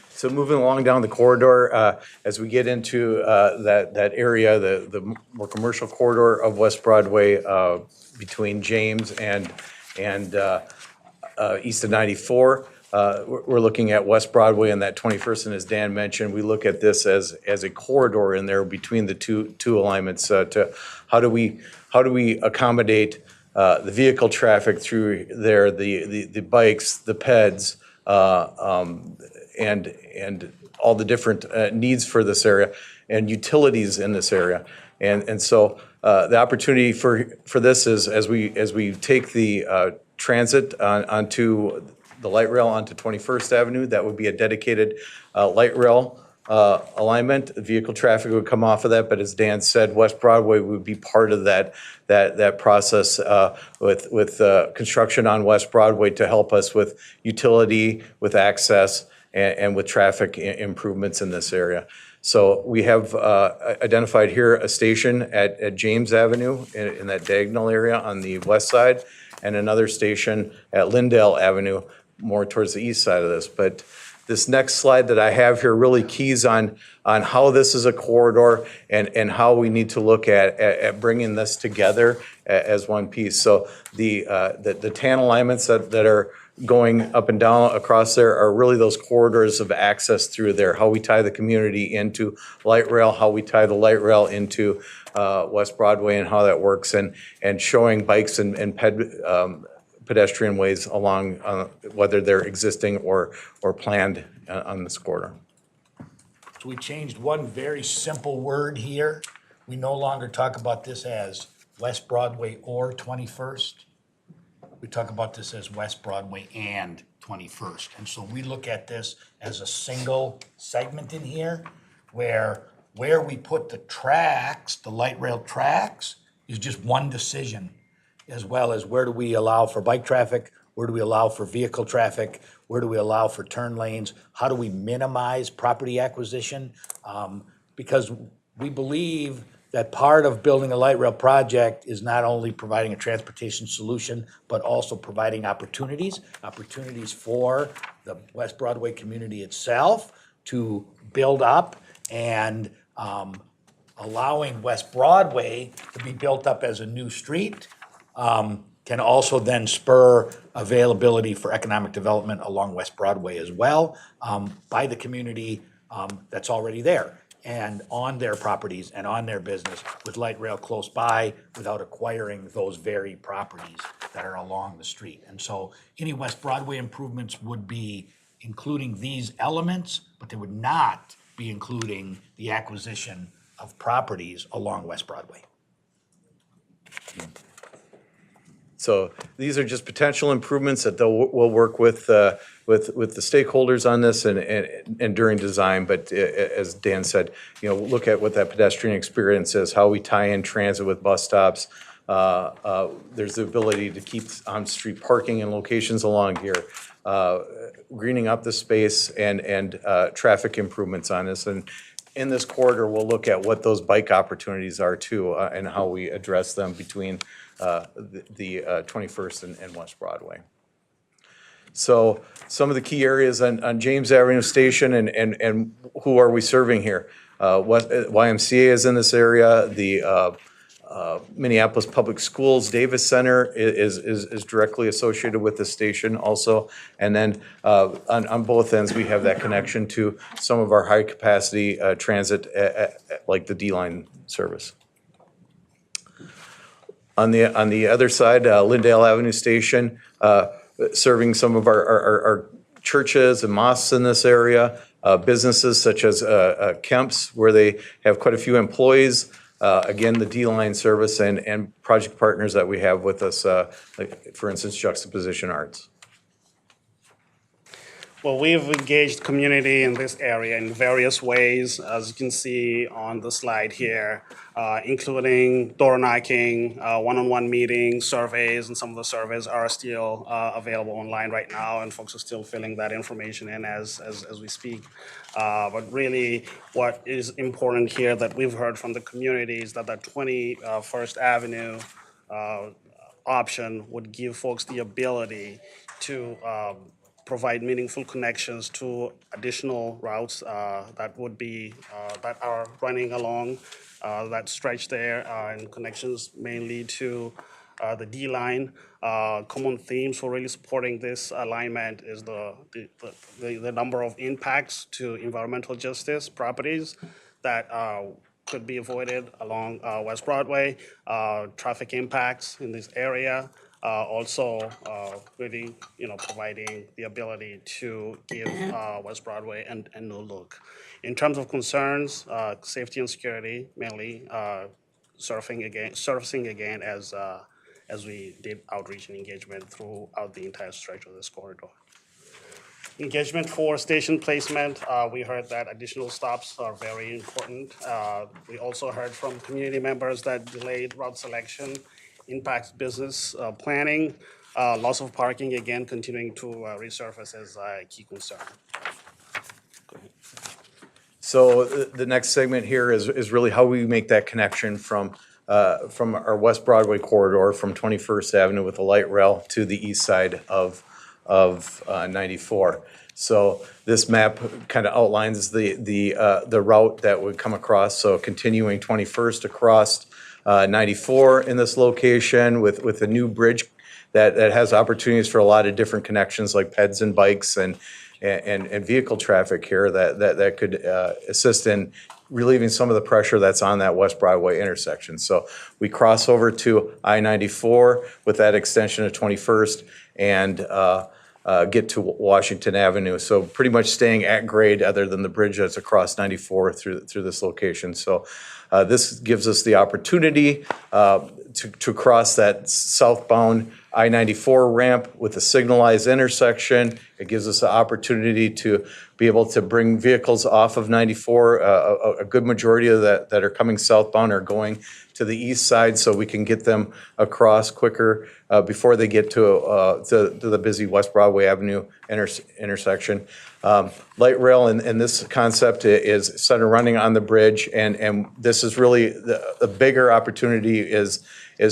So moving along down the corridor, as we get into that area, the more commercial corridor of West Broadway between James and east of 94, we're looking at West Broadway and that 21st, and as Dan mentioned, we look at this as a corridor in there between the two alignments. To how do we accommodate the vehicle traffic through there, the bikes, the peds, and all the different needs for this area and utilities in this area. And so the opportunity for this is as we take the transit onto the light rail onto 21st Avenue, that would be a dedicated light rail alignment. Vehicle traffic would come off of that, but as Dan said, West Broadway would be part of that process with construction on West Broadway to help us with utility, with access, and with traffic improvements in this area. So we have identified here a station at James Avenue in that diagonal area on the west side, and another station at Lindale Avenue, more towards the east side of this. But this next slide that I have here really keys on how this is a corridor and how we need to look at bringing this together as one piece. So the tan alignments that are going up and down across there are really those corridors of access through there, how we tie the community into light rail, how we tie the light rail into West Broadway and how that works, and showing bikes and pedestrian ways along, whether they're existing or planned on this corridor. So we changed one very simple word here. We no longer talk about this as West Broadway or 21st. We talk about this as West Broadway and 21st. And so we look at this as a single segment in here where we put the tracks, the light rail tracks, is just one decision, as well as where do we allow for bike traffic, where do we allow for vehicle traffic, where do we allow for turn lanes, how do we minimize property acquisition? Because we believe that part of building a light rail project is not only providing a transportation solution, but also providing opportunities for the West Broadway community itself to build up, and allowing West Broadway to be built up as a new street can also then spur availability for economic development along West Broadway as well, by the community that's already there and on their properties and on their business, with light rail close by without acquiring those very properties that are along the street. And so any West Broadway improvements would be including these elements, but they would not be including the acquisition of properties along West Broadway. So these are just potential improvements that we'll work with the stakeholders on this and during design. But as Dan said, look at what that pedestrian experience is, how we tie in transit with bus stops. There's the ability to keep on-street parking in locations along here, greening up the space and traffic improvements on this. And in this corridor, we'll look at what those bike opportunities are too, and how we address them between the 21st and West Broadway. So some of the key areas on James Avenue Station and who are we serving here? YMCA is in this area. The Minneapolis Public Schools Davis Center is directly associated with the station also. And then on both ends, we have that connection to some of our high capacity transit, like the D-Line service. On the other side, Lindale Avenue Station, serving some of our churches and mosques in this area, businesses such as Kemp's, where they have quite a few employees. Again, the D-Line service and project partners that we have with us, like, for instance, Juxtaposition Arts. Well, we've engaged community in this area in various ways, as you can see on the slide here, including door knocking, one-on-one meetings, surveys, and some of the surveys are still available online right now, and folks are still filling that information in as we speak. But really, what is important here that we've heard from the community is that 21st Avenue option would give folks the ability to provide meaningful connections to additional routes that are running along that stretch there, and connections mainly to the D-Line. Common themes for really supporting this alignment is the number of impacts to environmental justice properties that could be avoided along West Broadway, traffic impacts in this area. Also, really, providing the ability to give West Broadway a new look. In terms of concerns, safety and security, mainly surfacing again as we did outreach and engagement throughout the entire stretch of this corridor. Engagement for station placement, we heard that additional stops are very important. We also heard from community members that delayed route selection impacts business planning. Loss of parking, again, continuing to resurface as a key concern. So the next segment here is really how we make that connection from our West Broadway corridor from 21st Avenue with the light rail to the east side of 94. So this map kind of outlines the route that would come across. So continuing 21st across 94 in this location with a new bridge that has opportunities for a lot of different connections like peds and bikes and vehicle traffic here that could assist in relieving some of the pressure that's on that West Broadway intersection. So we cross over to I-94 with that extension of 21st and get to Washington Avenue. So pretty much staying at grade other than the bridge that's across 94 through this location. So this gives us the opportunity to cross that southbound I-94 ramp with a signalized intersection. It gives us the opportunity to be able to bring vehicles off of 94. A good majority of that are coming southbound are going to the east side, so we can get them across quicker before they get to the busy West Broadway Avenue intersection. Light rail in this concept is center running on the bridge, and this is really the bigger opportunity is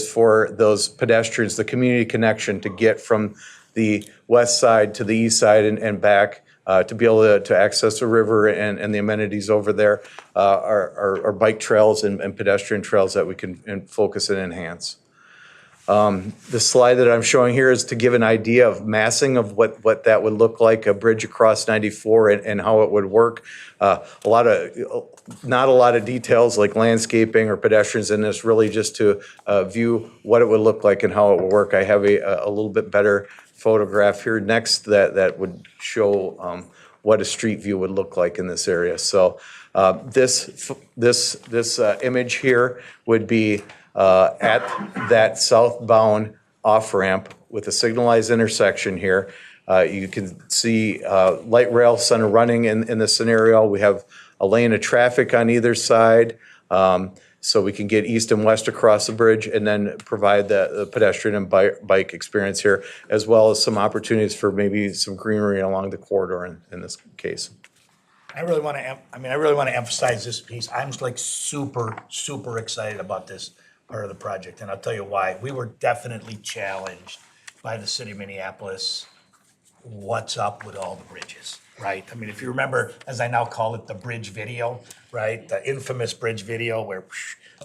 for those pedestrians, the community connection to get from the west side to the east side and back to be able to access the river and the amenities over there are bike trails and pedestrian trails that we can focus and enhance. The slide that I'm showing here is to give an idea of massing of what that would look like, a bridge across 94 and how it would work. Not a lot of details like landscaping or pedestrians in this, really just to view what it would look like and how it would work. I have a little bit better photograph here next that would show what a street view would look like in this area. So this image here would be at that southbound off-ramp with a signalized intersection here. You can see light rail center running in this scenario. We have a lane of traffic on either side, so we can get east and west across the bridge and then provide the pedestrian and bike experience here, as well as some opportunities for maybe some greenery along the corridor in this case. I really want to emphasize this piece. I'm just like super excited about this part of the project, and I'll tell you why. We were definitely challenged by the city of Minneapolis. What's up with all the bridges, right? I mean, if you remember, as I now call it, the bridge video, right? The infamous bridge video where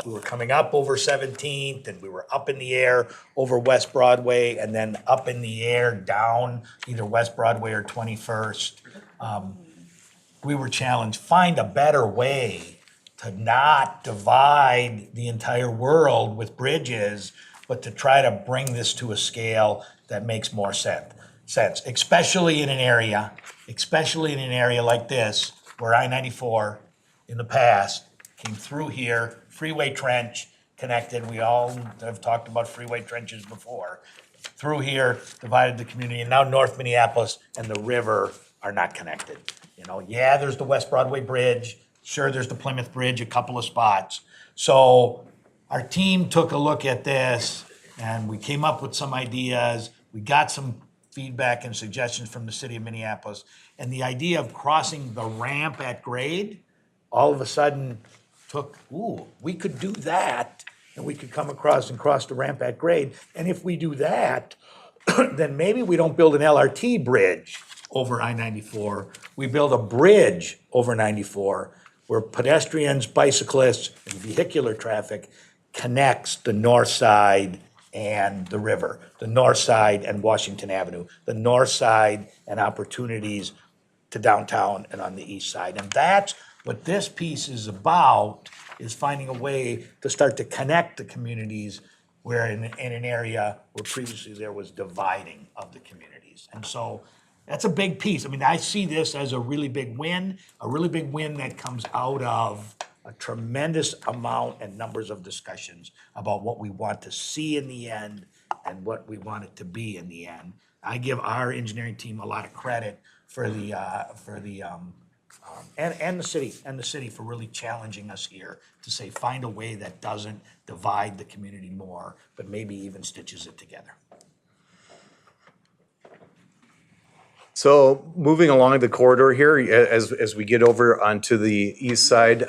we were coming up over 17th and we were up in the air over West Broadway and then up in the air down either West Broadway or 21st. We were challenged, find a better way to not divide the entire world with bridges, but to try to bring this to a scale that makes more sense, especially in an area like this, where I-94 in the past came through here, freeway trench connected. We all have talked about freeway trenches before. Through here, divided the community, and now North Minneapolis and the river are not connected. You know, yeah, there's the West Broadway Bridge. Sure, there's the Plymouth Bridge, a couple of spots. So our team took a look at this and we came up with some ideas. We got some feedback and suggestions from the city of Minneapolis. And the idea of crossing the ramp at grade all of a sudden took, we could do that and we could come across and cross the ramp at grade. And if we do that, then maybe we don't build an LRT bridge over I-94. We build a bridge over 94 where pedestrians, bicyclists, and vehicular traffic connects the north side and the river, the north side and Washington Avenue, the north side and opportunities to downtown and on the east side. And that's what this piece is about, is finding a way to start to connect the communities where in an area where previously there was dividing of the communities. And so that's a big piece. I mean, I see this as a really big win that comes out of a tremendous amount and numbers of discussions about what we want to see in the end and what we want it to be in the end. I give our engineering team a lot of credit for the and the city for really challenging us here to say, find a way that doesn't divide the community more, but maybe even stitches it together. So moving along the corridor here, as we get over onto the east side,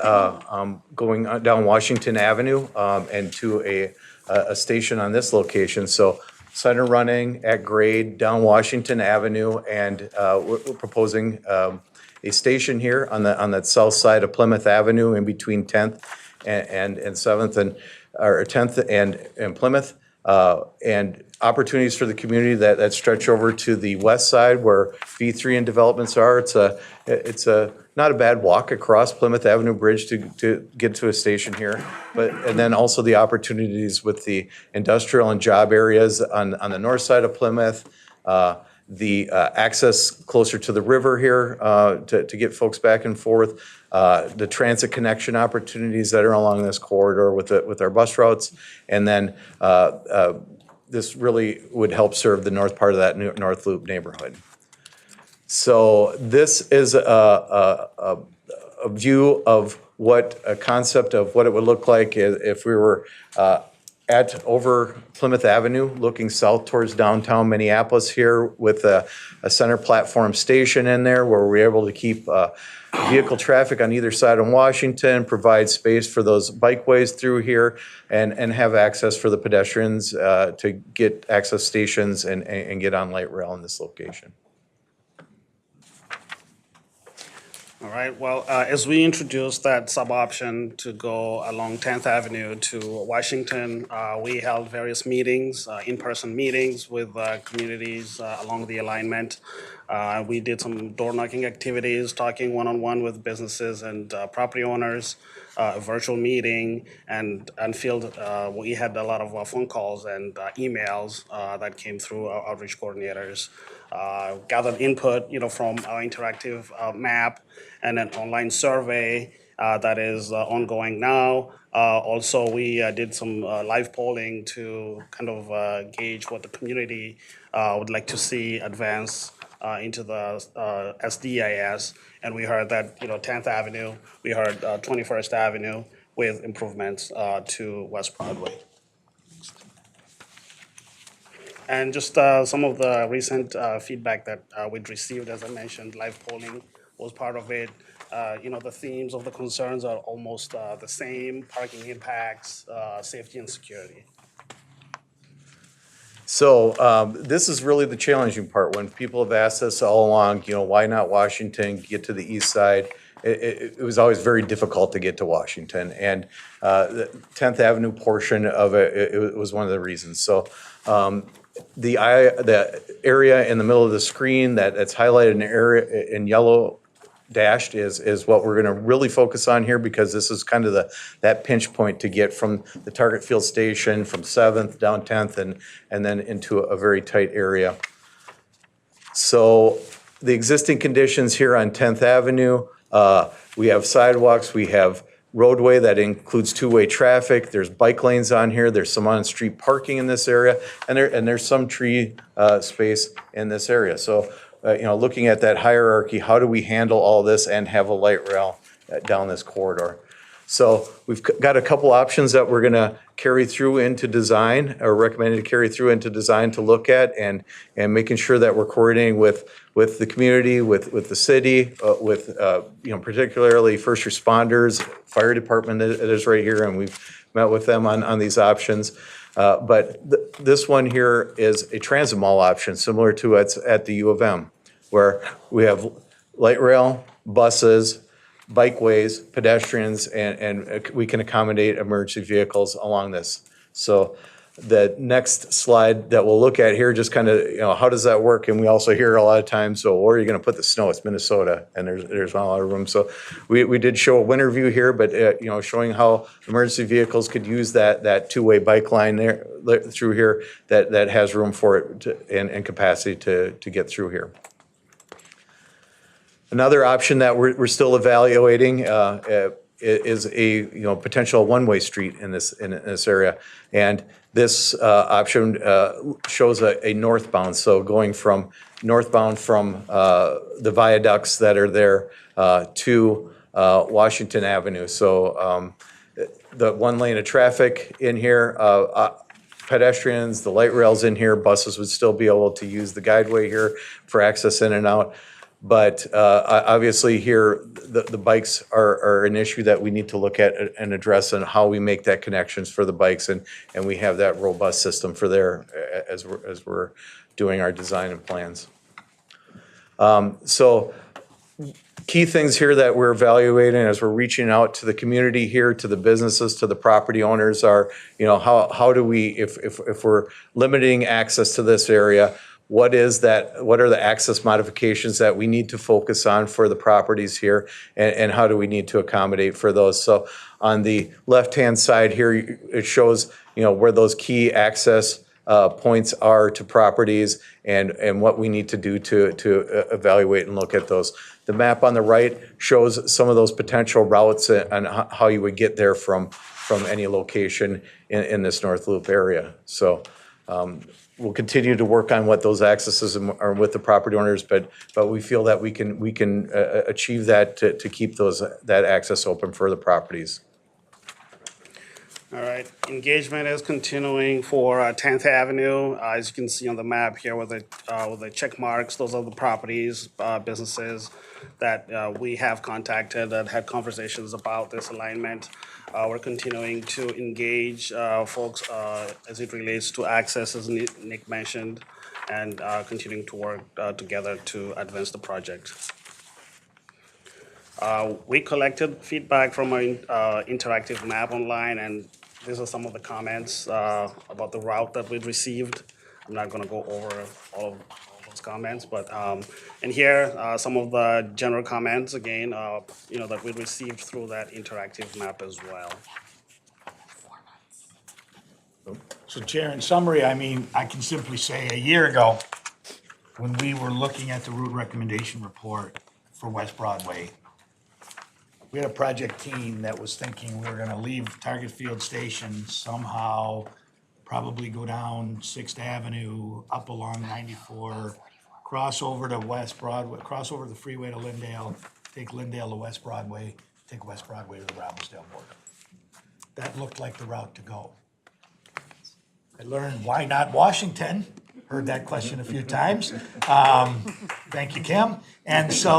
going down Washington Avenue and to a station on this location. So center running at grade down Washington Avenue, and we're proposing a station here on that south side of Plymouth Avenue in between 10th and 7th or 10th and Plymouth. And opportunities for the community that stretch over to the west side where B3 and developments are. It's a not a bad walk across Plymouth Avenue Bridge to get to a station here. And then also the opportunities with the industrial and job areas on the north side of Plymouth. The access closer to the river here to get folks back and forth. The transit connection opportunities that are along this corridor with our bus routes. And then this really would help serve the north part of that North Loop neighborhood. So this is a view of what a concept of what it would look like if we were over Plymouth Avenue, looking south towards downtown Minneapolis here with a center platform station in there where we're able to keep vehicle traffic on either side of Washington, provide space for those bikeways through here, and have access for the pedestrians to get access stations and get on light rail in this location. All right, well, as we introduced that sub-option to go along 10th Avenue to Washington, we held various meetings, in-person meetings with communities along the alignment. We did some door-knocking activities, talking one-on-one with businesses and property owners, a virtual meeting, and field, we had a lot of phone calls and emails that came through our outreach coordinators. Gathered input, from our interactive map and an online survey that is ongoing now. Also, we did some live polling to kind of gauge what the community would like to see advance into the SDIS. And we heard that, 10th Avenue, we heard 21st Avenue with improvements to West Broadway. And just some of the recent feedback that we'd received, as I mentioned, live polling was part of it. The themes of the concerns are almost the same: parking impacts, safety and security. So this is really the challenging part. When people have asked us all along, why not Washington, get to the east side? It was always very difficult to get to Washington. And the 10th Avenue portion of it was one of the reasons. So the area in the middle of the screen that's highlighted in yellow dashed is what we're going to really focus on here, because this is kind of that pinch point to get from the target field station from 7th down 10th and then into a very tight area. So the existing conditions here on 10th Avenue, we have sidewalks, we have roadway that includes two-way traffic, there's bike lanes on here, there's some on-street parking in this area, and there's some tree space in this area. So looking at that hierarchy, how do we handle all this and have a light rail down this corridor? So we've got a couple options that we're going to carry through into design, or recommended to carry through into design to look at, and making sure that we're coordinating with the community, with the city, with particularly first responders, fire department that is right here, and we've met with them on these options. But this one here is a transit mall option, similar to what's at the U of M, where we have light rail, buses, bikeways, pedestrians, and we can accommodate emergency vehicles along this. So the next slide that we'll look at here, just kind of, how does that work? And we also hear a lot of times, so where are you going to put the snow? It's Minnesota, and there's not a lot of room. So we did show a winter view here, but showing how emergency vehicles could use that two-way bike line there through here that has room for it and capacity to get through here. Another option that we're still evaluating is a potential one-way street in this area, and This option shows a northbound, so going from northbound from the viaducts that are there to Washington Avenue. So the one lane of traffic in here, pedestrians, the light rails in here, buses would still be able to use the guideway here for access in and out. But obviously here, the bikes are an issue that we need to look at and address, and how we make that connections for the bikes, and we have that robust system for there as we're doing our design and plans. So key things here that we're evaluating as we're reaching out to the community here, to the businesses, to the property owners are, how do we, if we're limiting access to this area, what are the access modifications that we need to focus on for the properties here, and how do we need to accommodate for those? So on the left-hand side here, it shows, where those key access points are to properties, and what we need to do to evaluate and look at those. The map on the right shows some of those potential routes and how you would get there from any location in this North Loop area. So we'll continue to work on what those accesses are with the property owners, but we feel that we can achieve that to keep that access open for the properties. All right, engagement is continuing for 10th Avenue. As you can see on the map here with the check marks, those are the properties, businesses that we have contacted and had conversations about this alignment. We're continuing to engage folks as it relates to access, as Nick mentioned, and continuing to work together to advance the project. We collected feedback from our interactive map online, and these are some of the comments about the route that we've received. I'm not going to go over all of those comments, but and here some of the general comments again, that we received through that interactive map as well. So Chair, in summary, I can simply say a year ago, when we were looking at the route recommendation report for West Broadway, we had a project team that was thinking we were gonna leave Target Field Station somehow, probably go down 6th Avenue, up along 94, cross over to West Broadway, cross over the freeway to Lyndale, take Lyndale to West Broadway, take West Broadway to the Robbinsdale border. That looked like the route to go. I learned why not Washington? Heard that question a few times. Thank you, Kim. And so,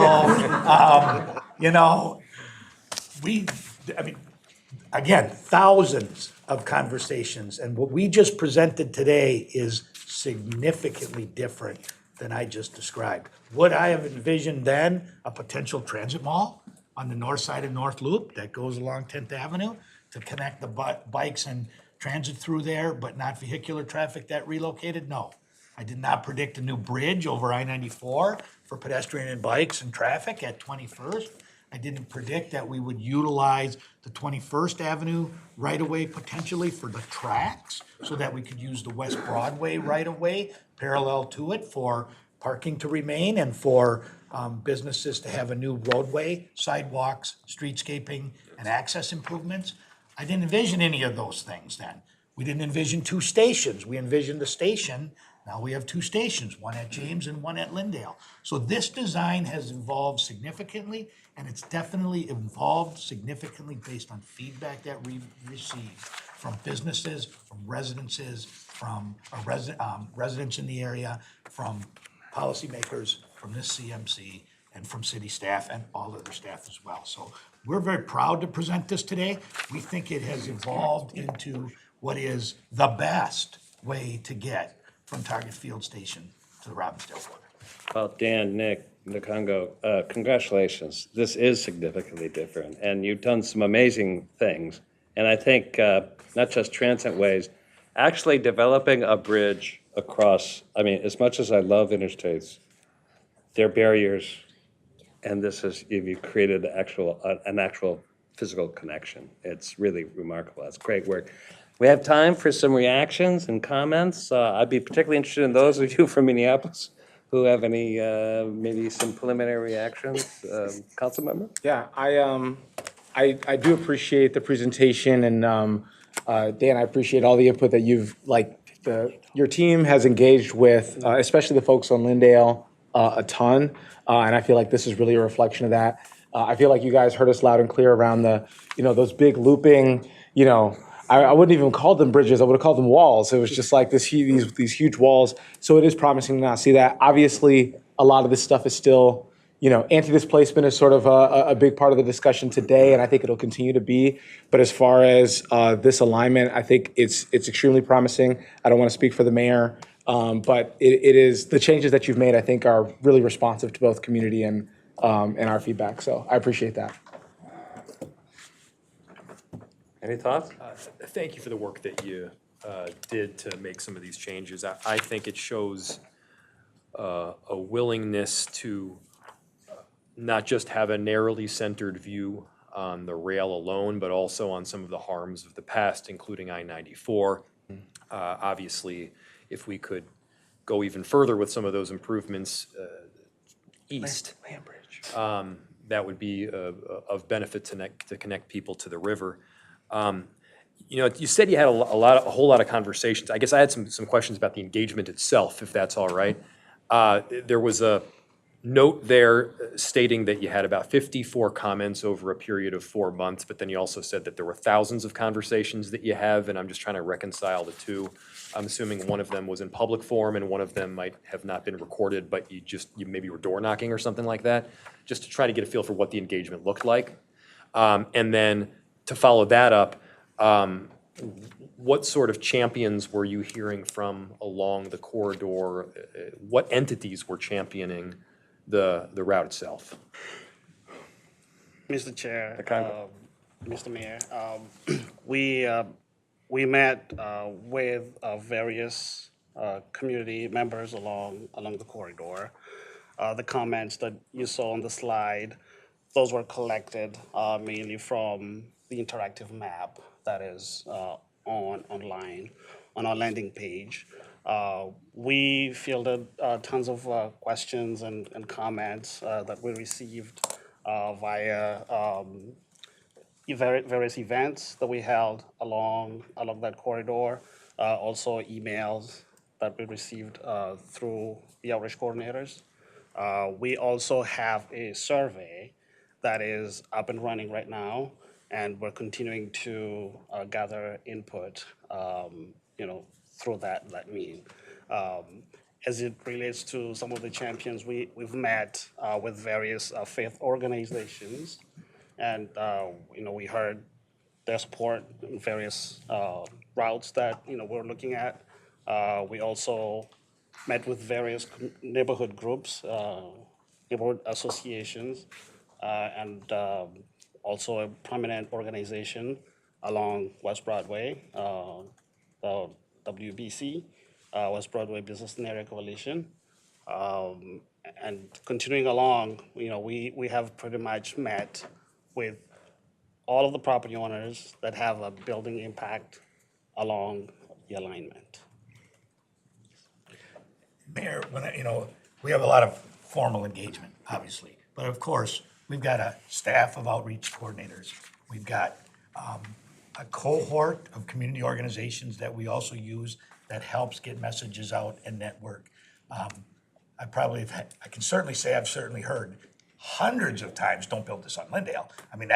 again, thousands of conversations, and what we just presented today is significantly different than I just described. Would I have envisioned then a potential transit mall on the north side of North Loop that goes along 10th Avenue to connect the bikes and transit through there, but not vehicular traffic that relocated? No. I did not predict a new bridge over I-94 for pedestrian and bikes and traffic at 21st. I didn't predict that we would utilize the 21st Avenue right-of-way potentially for the tracks, so that we could use the West Broadway right-of-way parallel to it for parking to remain and for businesses to have a new roadway, sidewalks, streetscaping, and access improvements. I didn't envision any of those things then. We didn't envision two stations. We envisioned a station. Now we have two stations, one at James and one at Lyndale. So this design has evolved significantly, and it's definitely evolved significantly based on feedback that we've received from businesses, from residences, from residents in the area, from policymakers, from this CMC, and from city staff and all other staff as well. So we're very proud to present this today. We think it has evolved into what is the best way to get from Target Field Station to the Robbinsdale border. Well, Dan, Nick, Nkongo, congratulations. This is significantly different, and you've done some amazing things. And I think not just transit ways, actually developing a bridge across, as much as I love interstates, there are barriers, and you've created an actual physical connection. It's really remarkable. It's great work. We have time for some reactions and comments. I'd be particularly interested in those of you from Minneapolis who have any, maybe some preliminary reactions. Council member? Yeah, I do appreciate the presentation, and Dan, I appreciate all the input that your team has engaged with, especially the folks on Lindale, a ton. And I feel like this is really a reflection of that. I feel like you guys heard us loud and clear around those big looping, I wouldn't even call them bridges. I would have called them walls. It was just like these huge walls. So it is promising to now see that. Obviously, a lot of this stuff is still, anti-displacement is sort of a big part of the discussion today, and I think it'll continue to be. But as far as this alignment, I think it's extremely promising. I don't want to speak for the mayor, but it is the changes that you've made, I think, are really responsive to both community and our feedback. So I appreciate that. Any thoughts? Thank you for the work that you did to make some of these changes. I think it shows a willingness to not just have a narrowly centered view on the rail alone, but also on some of the harms of the past, including I-94. Obviously, if we could go even further with some of those improvements east, that would be of benefit to connect people to the river. You said you had a whole lot of conversations. I guess I had some questions about the engagement itself, if that's all right. There was a note there stating that you had about 54 comments over a period of 4 months, but then you also said that there were thousands of conversations that you have, and I'm just trying to reconcile the two. I'm assuming one of them was in public forum and one of them might have not been recorded, but you maybe were door knocking or something like that, just to try to get a feel for what the engagement looked like. And then to follow that up, what sort of champions were you hearing from along the corridor? What entities were championing the route itself? Mr. Chair, Mr. Mayor, we met with various community members along the corridor. The comments that you saw on the slide, those were collected mainly from the interactive map that is online on our landing page. We fielded tons of questions and comments that we received via various events that we held along that corridor, also emails that we received through the outreach coordinators. We also have a survey that is up and running right now, and we're continuing to gather input, through that mean. As it relates to some of the champions, we've met with various faith organizations, and we heard their support in various routes that we're looking at. We also met with various neighborhood groups, neighborhood associations, and also a prominent organization along West Broadway, the WBC, West Broadway Business and Area Coalition. And continuing along, we have pretty much met with all of the property owners that have a building impact along the alignment. Mayor, we have a lot of formal engagement, obviously, but of course, we've got a staff of outreach coordinators. We've got a cohort of community organizations that we also use that helps get messages out and network. I can certainly say I've certainly heard hundreds of times, don't build this on Lindale. I mean,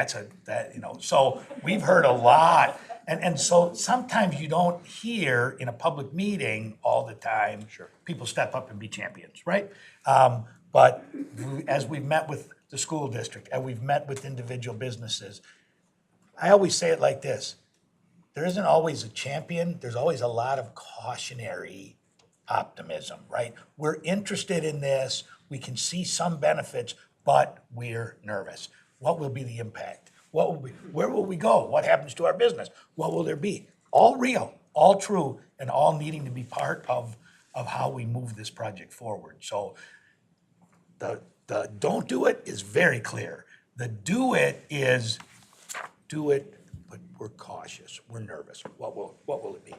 so we've heard a lot. And so sometimes you don't hear in a public meeting all the time, people step up and be champions, right? But as we've met with the school district and we've met with individual businesses, I always say it like this: there isn't always a champion, there's always a lot of cautionary optimism, right? We're interested in this, we can see some benefits, but we're nervous. What will be the impact? Where will we go? What happens to our business? What will there be? All real, all true, and all needing to be part of how we move this project forward. So the don't do it is very clear. The do it is do it, but we're cautious, we're nervous. What will it be?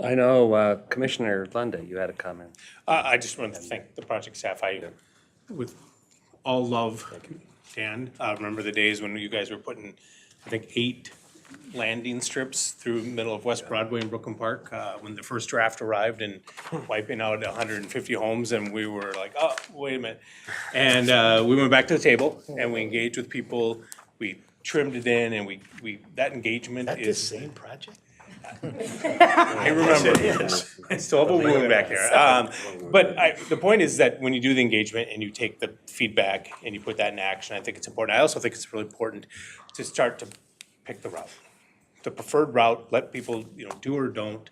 I know Commissioner Lunda, you had a comment. I just wanted to thank the project staff. With all love, Dan, remember the days when you guys were putting I think, 8 landing strips through the middle of West Broadway and Brooklyn Park when the first draft arrived and wiping out 150 homes, and we were like, oh, wait a minute. And we went back to the table and we engaged with people. We trimmed it in, and we that engagement That is. the same project? I remember. I still have a wound back there. But the point is that when you do the engagement and you take the feedback and you put that in action, I think it's important. I also think it's really important to start to pick the route. The preferred route, let people, do or don't.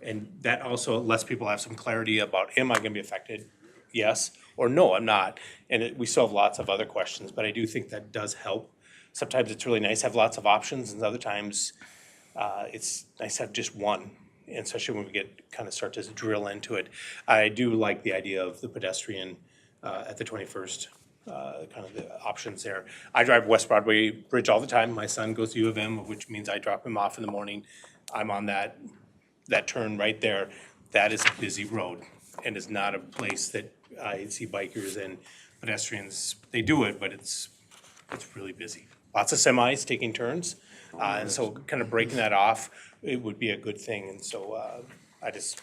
And that also lets people have some clarity about, am I gonna be affected? Yes, or no, I'm not. And we still have lots of other questions, but I do think that does help. Sometimes it's really nice to have lots of options, and other times, it's nice to have just one, and especially when we start to drill into it. I do like the idea of the pedestrian at the 21st, kind of the options there. I drive West Broadway Bridge all the time. My son goes to U of M, which means I drop him off in the morning. I'm on that turn right there. That is a busy road and is not a place that I see bikers and pedestrians. They do it, but it's really busy. Lots of semis taking turns. And so kind of breaking that off, it would be a good thing. And so I just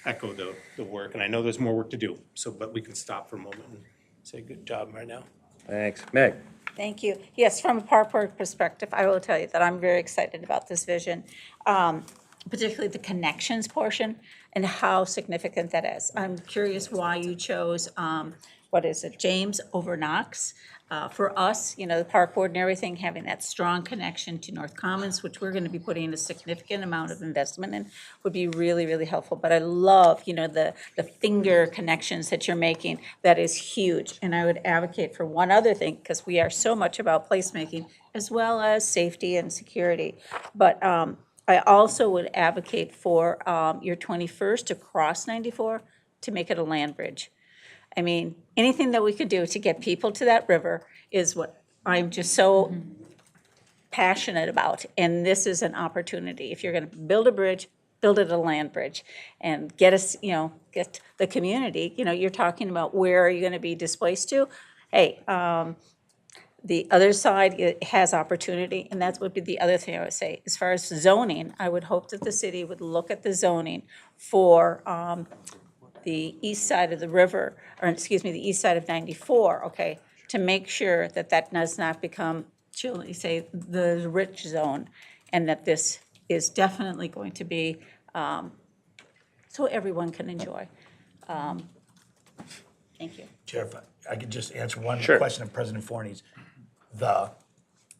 echo the work. And I know there's more work to do, but we can stop for a moment and say good job right now. Thanks. Meg? Thank you. Yes, from a park board perspective, I will tell you that I'm very excited about this vision, particularly the connections portion and how significant that is. I'm curious why you chose, James over Knox? For us, the park board and everything, having that strong connection to North Commons, which we're going to be putting a significant amount of investment in, would be really, really helpful. But I love, the finger connections that you're making. That is huge. And I would advocate for one other thing, because we are so much about placemaking, as well as safety and security. But I also would advocate for your 21st to cross 94 to make it a land bridge. I mean, anything that we could do to get people to that river is what I'm just so passionate about. And this is an opportunity. If you're going to build a bridge, build it a land bridge and get us, get the community, you're talking about where are you going to be displaced to? Hey, the other side it has opportunity, and that would be the other thing I would say. As far as zoning, I would hope that the city would look at the zoning for the east side of the river, or excuse me, the east side of 94, okay, to make sure that that does not become, shall we say, the rich zone, and that this is definitely going to be so everyone can enjoy. Thank you. Chair, if I could just answer one Sure. question of President Forney's.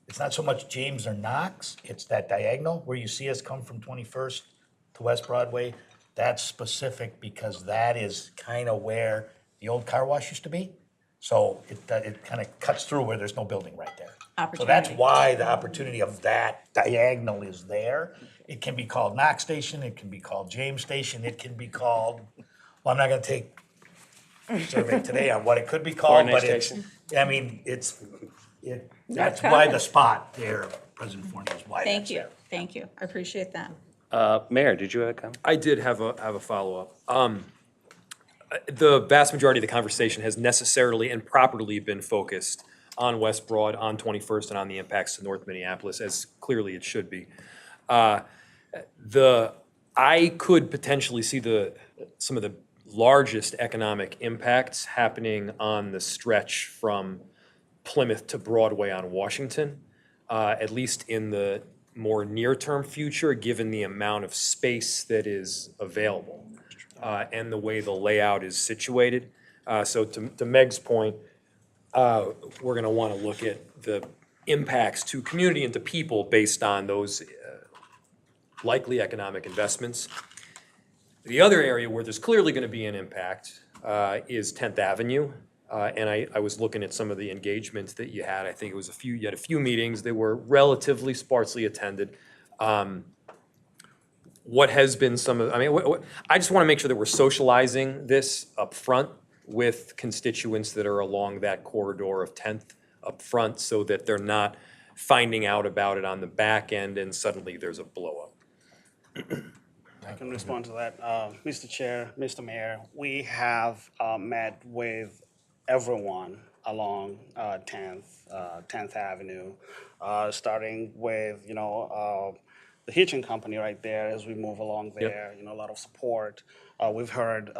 It's not so much James or Knox, it's that diagonal where you see us come from 21st to West Broadway. That's specific because that is kind of where the old car wash used to be. So it kind of cuts through where there's no building right there. So that's why the opportunity of that diagonal is there. It can be called Knox Station, it can be called James Station, it can be called, well, I'm not gonna take a survey today on what it could be called, but it's, that's why the spot there, President Forney, is why Thank that's you. there. Thank you. I appreciate that. Mayor, did you have a comment? I did have a follow-up. The vast majority of the conversation has necessarily and properly been focused on West Broad, on 21st, and on the impacts to North Minneapolis, as clearly it should be. I could potentially see some of the largest economic impacts happening on the stretch from Plymouth to Broadway on Washington, at least in the more near-term future, given the amount of space that is available and the way the layout is situated. So to Meg's point, we're going to want to look at the impacts to community and to people based on those likely economic investments. The other area where there's clearly going to be an impact is 10th Avenue. And I was looking at some of the engagements that you had. I think it was you had a few meetings. They were relatively sparsely attended. What has been some of, I just want to make sure that we're socializing this up front with constituents that are along that corridor of 10th up front so that they're not finding out about it on the back end and suddenly there's a blow up. I can respond to that. Mr. Chair, Mr. Mayor, we have met with everyone along 10th Avenue, starting with, the hitching company right there as we move along there, a lot of support. We've heard,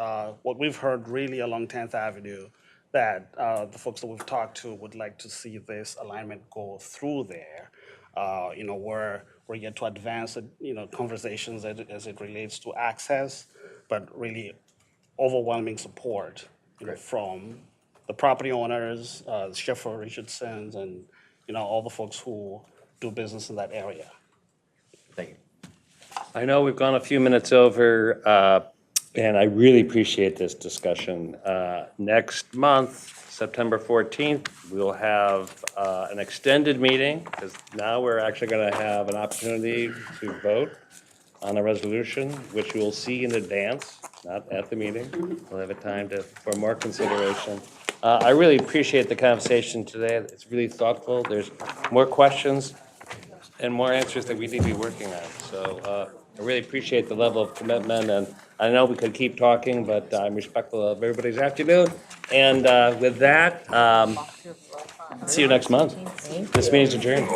what we've heard really along 10th Avenue, that the folks that we've talked to would like to see this alignment go through there. We're yet to advance, conversations as it relates to access, but really overwhelming support from the property owners, Schiffer Richardson's, and all the folks who do business in that area. Thank you. I know we've gone a few minutes over, and I really appreciate this discussion. Next month, September 14th, we'll have an extended meeting, because now we're actually going to have an opportunity to vote on a resolution, which we will see in advance, not at the meeting. We'll have a time for more consideration. I really appreciate the conversation today. It's really thoughtful. There's more questions and more answers that we need to be working on. So I really appreciate the level of commitment, and I know we could keep talking, but I'm respectful of everybody's afternoon. And with that, see you next month. This meeting's adjourned.